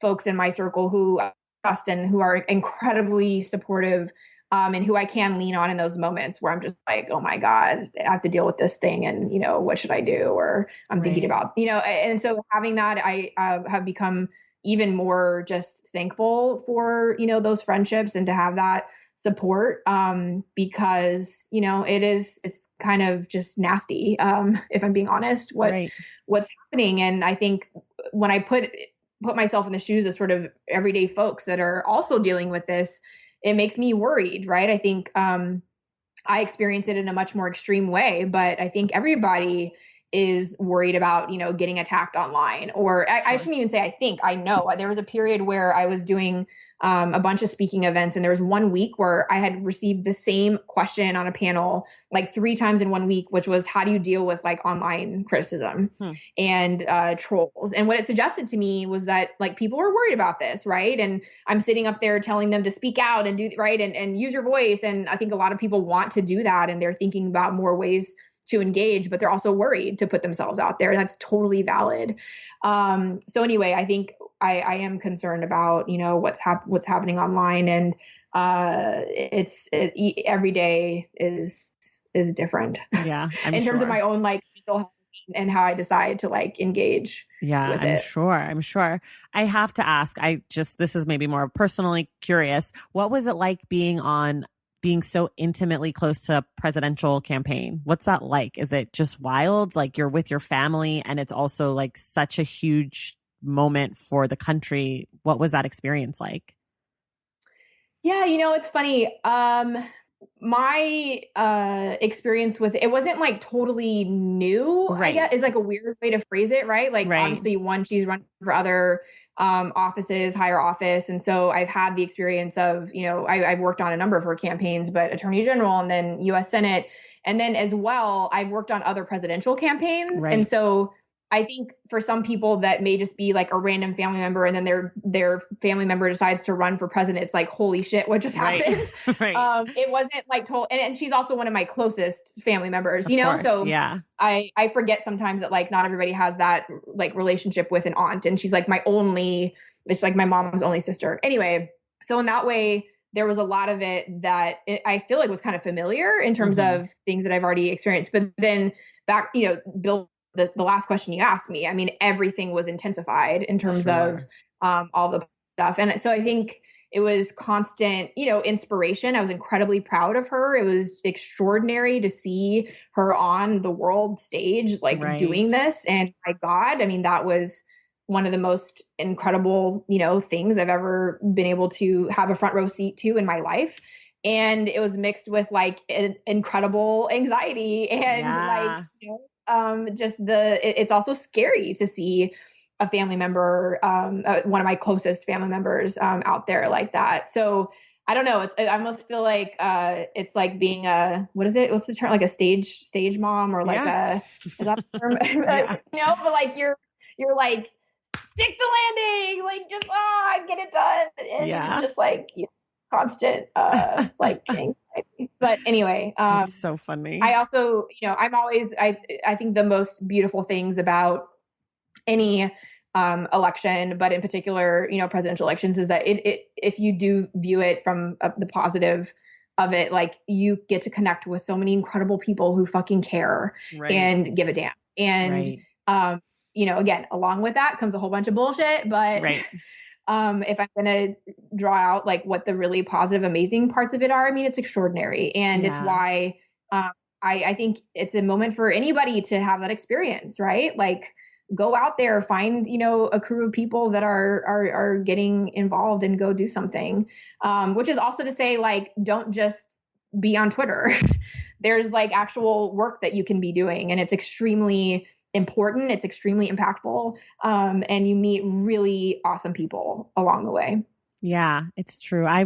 [SPEAKER 2] folks in my circle who I trust and who are incredibly supportive. And who I can lean on in those moments where I'm just like, oh my God, I have to deal with this thing. And, what should I do? Or I'm thinking about, and so having that, I have become even more just thankful for, those friendships and to have that support because, it's kind of just nasty, if I'm being honest, what's happening. And I think when I put myself in the shoes of sort of everyday folks that are also dealing with this, it makes me worried, right? I think I experience it in a much more extreme way, but I think everybody is worried about, getting attacked online. Or I shouldn't even say I know. There was a period where I was doing a bunch of speaking events, and there was 1 week where I had received the same question on a panel like 3 times in 1 week, which was, how do you deal with like online criticism and trolls? And what it suggested to me was that like people were worried about this, right? And I'm sitting up there telling them to speak out and do right and use your voice. And I think a lot of people want to do that, and they're thinking about more ways to engage, but they're also worried to put themselves out there. That's totally valid. So anyway, I think I am concerned about, what's happening online, and every day is different.
[SPEAKER 1] Yeah.
[SPEAKER 2] In terms of my own like mental health and how I decide to like engage with it.
[SPEAKER 1] I'm sure. I have to ask, this is maybe more personally curious. What was it like being so intimately close to a presidential campaign? What's that like? Is it just wild? Like you're with your family and it's also like such a huge moment for the country. What was that experience like?
[SPEAKER 2] Yeah, it's funny. My experience with it wasn't like totally new,
[SPEAKER 1] right.
[SPEAKER 2] I guess is like a weird way to phrase it, right? Like obviously she's running for other offices, higher office. And so I've had the experience of, I've worked on a number of her campaigns, but Attorney General and then US Senate. And then as well, I've worked on other presidential campaigns.
[SPEAKER 1] Right.
[SPEAKER 2] And so I think for some people that may just be like a random family member and then their family member decides to run for president. It's like, holy shit, what just happened?
[SPEAKER 1] Right.
[SPEAKER 2] It wasn't like and she's also one of my closest family members,
[SPEAKER 1] of course,
[SPEAKER 2] so
[SPEAKER 1] yeah.
[SPEAKER 2] I forget sometimes that like not everybody has that like relationship with an aunt, and she's like it's like my mom's only sister. Anyway, so in that way, there was a lot of it that I feel like was kind of familiar in terms of things that I've already experienced. But then back, Bill, the last question you asked me, I mean, everything was intensified in terms of all the stuff. And so I think it was constant, inspiration. I was incredibly proud of her. It was extraordinary to see her on the world stage, like doing this. And my God, I mean, that was one of the most incredible, things I've ever been able to have a front row seat to in my life. And it was mixed with like incredible anxiety and it's also scary to see a family member, one of my closest family members, out there like that. So I don't know. I almost feel like it's like being what is it? What's the term? Like a stage mom, or like is that a term? But like you're like, stick the landing, like just get it done, and just like constant like anxiety. But anyway,
[SPEAKER 1] it's so funny.
[SPEAKER 2] I also, I'm always, I think the most beautiful things about any election, but in particular, presidential elections, is that if you do view it from the positive of it, like you get to connect with so many incredible people who fucking care and give a damn. And, again, along with that comes a whole bunch of bullshit, but if I'm going to draw out like what the really positive, amazing parts of it are, I mean, it's extraordinary. And it's why I think it's a moment for anybody to have that experience, right? Like go out there, find, a crew of people that are getting involved and go do something. Which is also to say, like, don't just be on Twitter. There's like actual work that you can be doing, and it's extremely important. It's extremely impactful. And you meet really awesome people along the way.
[SPEAKER 1] Yeah, it's true. I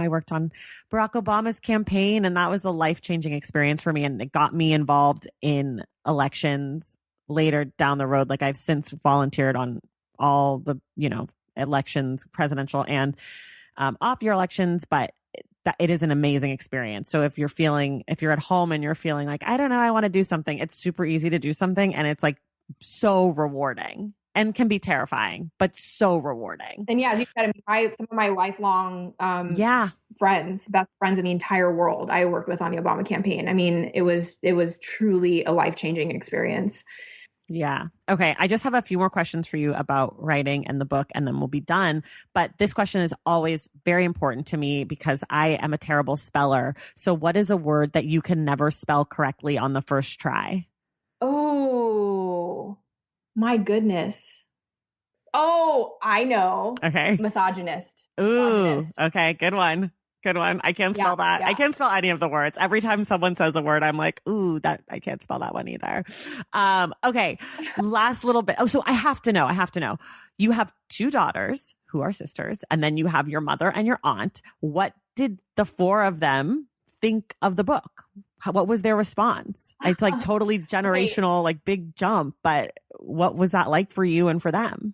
[SPEAKER 1] worked on Barack Obama's campaign, and that was a life-changing experience for me. And it got me involved in elections later down the road. Like I've since volunteered on all the, elections, presidential and off-year elections, but it is an amazing experience. So if you're at home and you're feeling like, I don't know, I want to do something, it's super easy to do something. And it's like so rewarding and can be terrifying, but so rewarding.
[SPEAKER 2] And yeah, as you said, some of my lifelong friends, best friends in the entire world, I worked with on the Obama campaign. I mean, it was truly a life-changing experience.
[SPEAKER 1] Yeah. Okay. I just have a few more questions for you about writing and the book, and then we'll be done. But this question is always very important to me because I am a terrible speller. So what is a word that you can never spell correctly on the first try?
[SPEAKER 2] Oh, my goodness. Oh, I know.
[SPEAKER 1] Okay.
[SPEAKER 2] Misogynist.
[SPEAKER 1] Ooh. Okay. Good one. Good one. I can't spell that. Yeah. I can't spell any of the words. Every time someone says a word, I'm like, ooh, that I can't spell that one either. Okay. Last little bit. Oh, so I have to know. You have two daughters who are sisters, and then you have your mother and your aunt. What did the four of them think of the book? What was their response? It's like totally generational, like big jump, but what was that like for you and for them?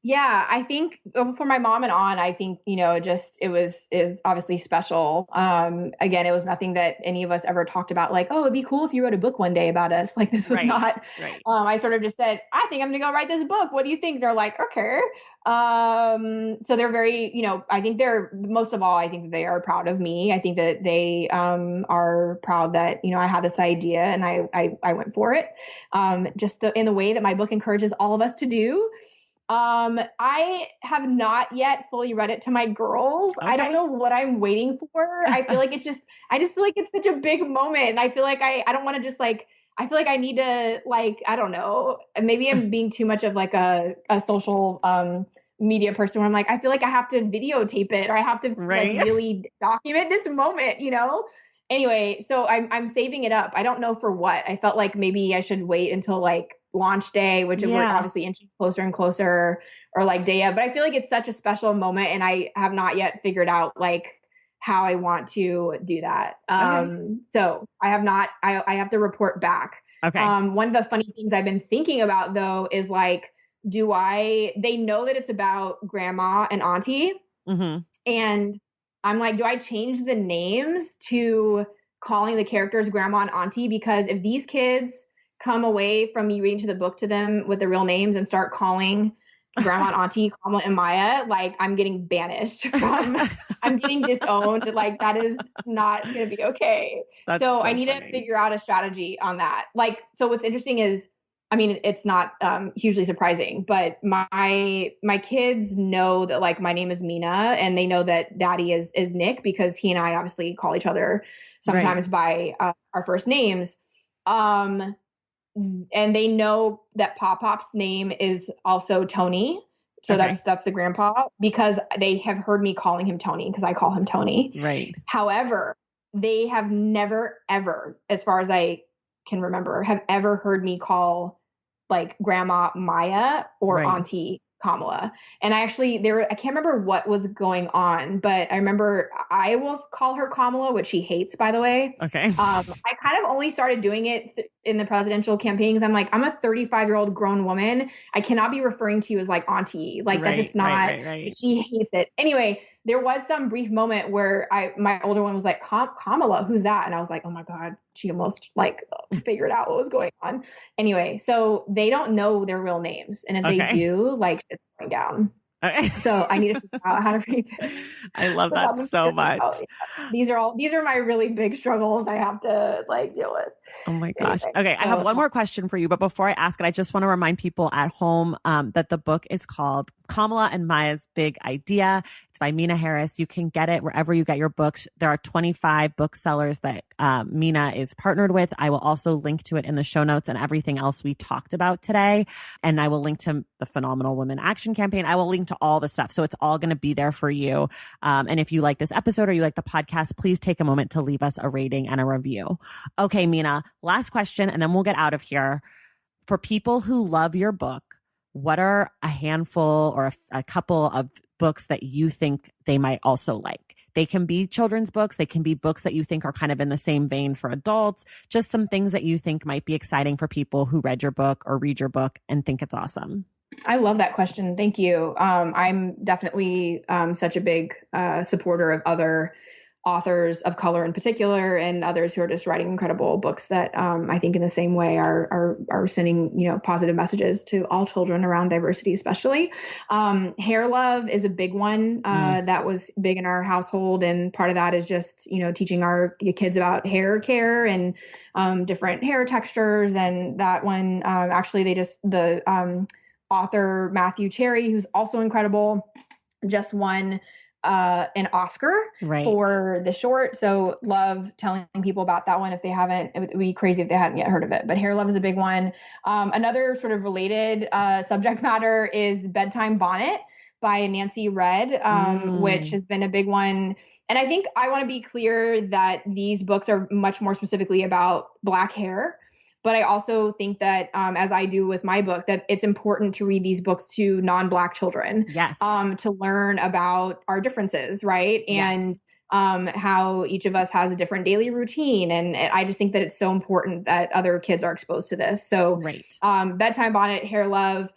[SPEAKER 2] Yeah, I think for my mom and aunt, I think, just is obviously special. Again, it was nothing that any of us ever talked about, like, oh, it'd be cool if you wrote a book one day about us. Like, this was
[SPEAKER 1] Right.
[SPEAKER 2] not,
[SPEAKER 1] Right.
[SPEAKER 2] I sort of just said, I think I'm going to go write this book. What do you think? They're like, okay. So they're very, I think most of all, I think that they are proud of me. I think that they, are proud that, I had this idea and I went for it. In the way that my book encourages all of us to do. I have not yet fully read it to my girls. I don't
[SPEAKER 1] Okay.
[SPEAKER 2] know what I'm waiting for. I feel like I just feel like it's such a big moment. And I feel like I don't want to just like, I feel like I need to like, I don't know, maybe I'm being too much of like a social, media person where I'm like, I feel like I have to videotape it or I have to like
[SPEAKER 1] Right.
[SPEAKER 2] really document this moment. Anyway, so I'm saving it up. I don't know for what. I felt like maybe I should wait until like launch day, which we're
[SPEAKER 1] Yeah.
[SPEAKER 2] obviously inching closer and closer, or like day of. But I feel like it's such a special moment, and I have not yet figured out like how I want to do that.
[SPEAKER 1] Okay.
[SPEAKER 2] So I have not. I have to report back.
[SPEAKER 1] Okay.
[SPEAKER 2] One of the funny things I've been thinking about though is like, they know that it's about grandma and auntie,
[SPEAKER 1] Mm-hmm.
[SPEAKER 2] and I'm like, do I change the names to calling the characters grandma and auntie? Because if these kids come away from me reading to the book to them with the real names and start calling grandma and auntie Kamala and Maya, like I'm getting banished I'm getting disowned. Like that is not going to be okay.
[SPEAKER 1] That's
[SPEAKER 2] So I
[SPEAKER 1] so
[SPEAKER 2] need to
[SPEAKER 1] funny.
[SPEAKER 2] figure out a strategy on that. Like, so what's interesting is, I mean, it's not hugely surprising, but my kids know that like my name is Meena, and they know that Daddy is Nick because he and I obviously call each other
[SPEAKER 1] Right.
[SPEAKER 2] sometimes by our first names. Um, and they know that Pop Pop's name is also Tony. So
[SPEAKER 1] Okay.
[SPEAKER 2] that's the grandpa, because they have heard me calling him Tony because I call him Tony.
[SPEAKER 1] Right.
[SPEAKER 2] However, they have never ever, as far as I can remember, have ever heard me call like Grandma Maya or
[SPEAKER 1] Right.
[SPEAKER 2] Auntie Kamala. And I can't remember what was going on, but I remember I will call her Kamala, which she hates, by the way.
[SPEAKER 1] Okay.
[SPEAKER 2] I kind of only started doing it in the presidential campaigns. I'm like, I'm a 35-year-old grown woman. I cannot be referring to you as like auntie. Like that's
[SPEAKER 1] Right.
[SPEAKER 2] just
[SPEAKER 1] Right.
[SPEAKER 2] not.
[SPEAKER 1] Right. Right.
[SPEAKER 2] She hates it. Anyway, there was some brief moment where my older one was like, Kamala, who's that? And I was like, oh my God, she almost like figured out what was going on. Anyway, so they don't know their real names. And if they
[SPEAKER 1] Okay.
[SPEAKER 2] do, like shit's going down.
[SPEAKER 1] Okay.
[SPEAKER 2] So I need to figure out how to read this
[SPEAKER 1] I love
[SPEAKER 2] without
[SPEAKER 1] that
[SPEAKER 2] them
[SPEAKER 1] so
[SPEAKER 2] figuring out.
[SPEAKER 1] much.
[SPEAKER 2] These are my really big struggles I have to like deal with.
[SPEAKER 1] Oh my gosh.
[SPEAKER 2] Anyway,
[SPEAKER 1] Okay. I have
[SPEAKER 2] so
[SPEAKER 1] one more question for you, but before I ask it, I just want to remind people at home that the book is called Kamala and Maya's Big Idea. It's by Meena Harris. You can get it wherever you get your books. There are 25 booksellers that Meena is partnered with. I will also link to it in the show notes and everything else we talked about today. And I will link to the Phenomenal Women Action Campaign. I will link to all the stuff. So it's all going to be there for you. And if you like this episode or you like the podcast, please take a moment to leave us a rating and a review. Okay, Meena, last question, and then we'll get out of here. For people who love your book, what are a handful or a couple of books that you think they might also like? They can be children's books. They can be books that you think are kind of in the same vein for adults. Just some things that you think might be exciting for people who read your book or read your book and think it's awesome.
[SPEAKER 2] I love that question. Thank you. I'm definitely such a big supporter of other authors of color in particular, and others who are just writing incredible books that I think in the same way are sending positive messages to all children around diversity, especially. Hair Love is a big one that was big in our household, and part of that is just teaching our kids about hair care and different hair textures. And that one actually the author Matthew Cherry, who's also incredible, just won an Oscar for the short. So love telling people about that one if they haven't. It would be crazy if they hadn't yet heard of it. But Hair Love is a big one. Another sort of related subject matter is Bedtime Bonnet by Nancy Red, which has been a big one. And I think I want to be clear that these books are much more specifically about Black hair. But I also think that, as I do with my book, that it's important to read these books to non-Black children.
[SPEAKER 1] Yes.
[SPEAKER 2] To learn about our differences, right? And how each of us has a different daily routine. And I just think that it's so important that other kids are exposed to this. So Bedtime Bonnet, Hair Love,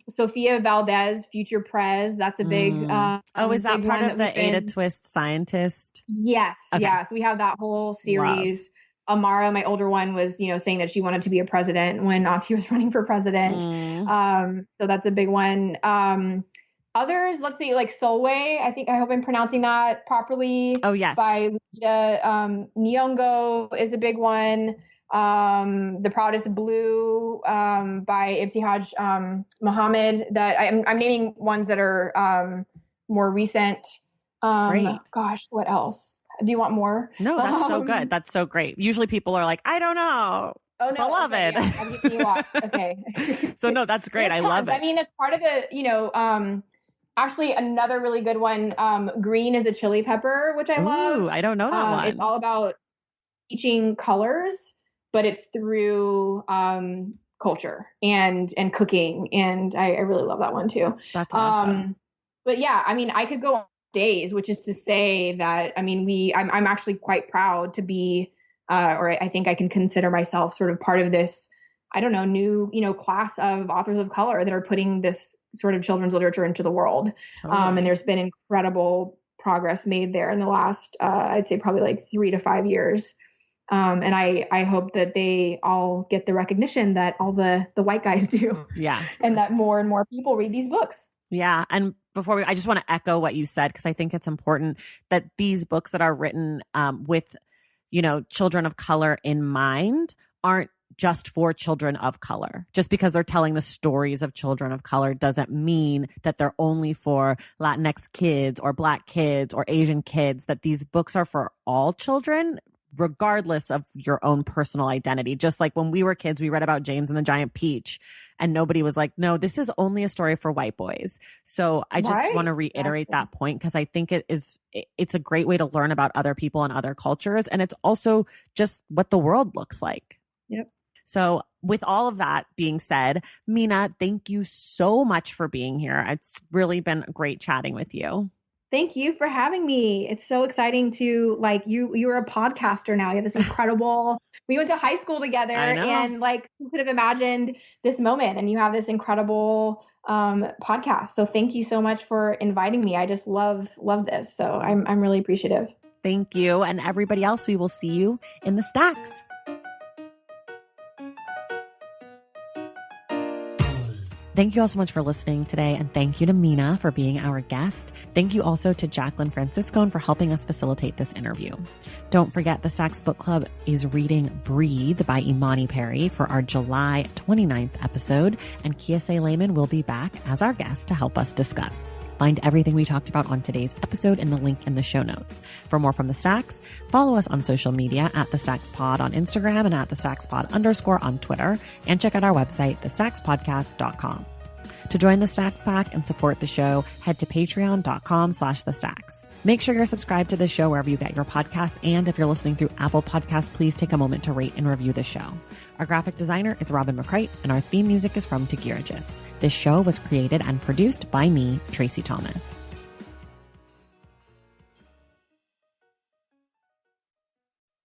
[SPEAKER 2] Sophia Valdez, Future Prez. That's a big,
[SPEAKER 1] is that
[SPEAKER 2] big
[SPEAKER 1] part
[SPEAKER 2] one
[SPEAKER 1] of
[SPEAKER 2] that
[SPEAKER 1] the Ada Twist scientist?
[SPEAKER 2] Yes.
[SPEAKER 1] Okay.
[SPEAKER 2] Yeah. So we have that whole series. Amara, my older one, was, saying that she wanted to be a president when Auntie was running for president. So that's a big one. Others, let's see, like Solway, I hope I'm pronouncing that properly.
[SPEAKER 1] Oh, yes.
[SPEAKER 2] By Lupita Nyong'o is a big one. The Proudest Blue by Ibtihaj Muhammad. That I'm naming ones that are more recent.
[SPEAKER 1] Great.
[SPEAKER 2] Gosh, what else? Do you want more?
[SPEAKER 1] No, that's so good. That's so great. Usually people are like, I don't know.
[SPEAKER 2] Oh, no.
[SPEAKER 1] Beloved.
[SPEAKER 2] Okay, yeah, I'm giving you off. Okay.
[SPEAKER 1] So no, that's great. I love it.
[SPEAKER 2] I mean, it's part of the, actually another really good one. Green is a Chili Pepper, which I love.
[SPEAKER 1] Ooh, I don't know that one.
[SPEAKER 2] It's all about teaching colors, but it's through culture and cooking. And I really love that one too.
[SPEAKER 1] That's awesome.
[SPEAKER 2] But yeah, I mean, I could go on days, which is to say that, I mean, I'm actually quite proud to be, or I think I can consider myself sort of part of this, I don't know, new, class of authors of color that are putting this sort of children's literature into the world. Totally. And there's been incredible progress made there in the last, I'd say probably like 3 to 5 years. And I hope that they all get the recognition that all the white guys do.
[SPEAKER 1] Yeah.
[SPEAKER 2] And that more and more people read these books.
[SPEAKER 1] Yeah. And I just want to echo what you said, because I think it's important that these books that are written with, children of color in mind aren't just for children of color. Just because they're telling the stories of children of color doesn't mean that they're only for Latinx kids or Black kids or Asian kids, that these books are for all children, regardless of your own personal identity. Just like when we were kids, we read about James and the Giant Peach, and nobody was like, no, this is only a story for white boys. So I just want to reiterate that point, because I think it's a great way to learn about other people and other cultures. And it's also just what the world looks like.
[SPEAKER 2] Yep.
[SPEAKER 1] So with all of that being said, Meena, thank you so much for being here. It's really been great chatting with you.
[SPEAKER 2] Thank you for having me. It's so exciting to you're a podcaster now. You have this incredible, we went to high school together, and who could have imagined this moment, and you have this incredible podcast. So thank you so much for inviting me. I just love this. So I'm really appreciative.
[SPEAKER 1] Thank you. And everybody else, we will see you in the stacks. Thank you all so much for listening today, and thank you to Meena for being our guest. Thank you also to Jacqueline Franciscone for helping us facilitate this interview. Don't forget, the Stacks Book Club is reading Breathe by Imani Perry for our July 29th episode, and Kiese Lehman will be back as our guest to help us discuss. Find everything we talked about on today's episode in the link in the show notes. For more from The Stacks, follow us on social media at The Stacks Pod on Instagram and at The Stacks Pod _ on Twitter, and check out our website, thestackspodcast.com. To join the Stacks Pack and support the show, head to patreon.com/thestacks. Make sure you're subscribed to the show wherever you get your podcasts, and if you're listening through Apple Podcasts, please take a moment to rate and review the show. Our graphic designer is Robin McCrite, and our theme music is from Tagiragis. This show was created and produced by me, Tracy Thomas.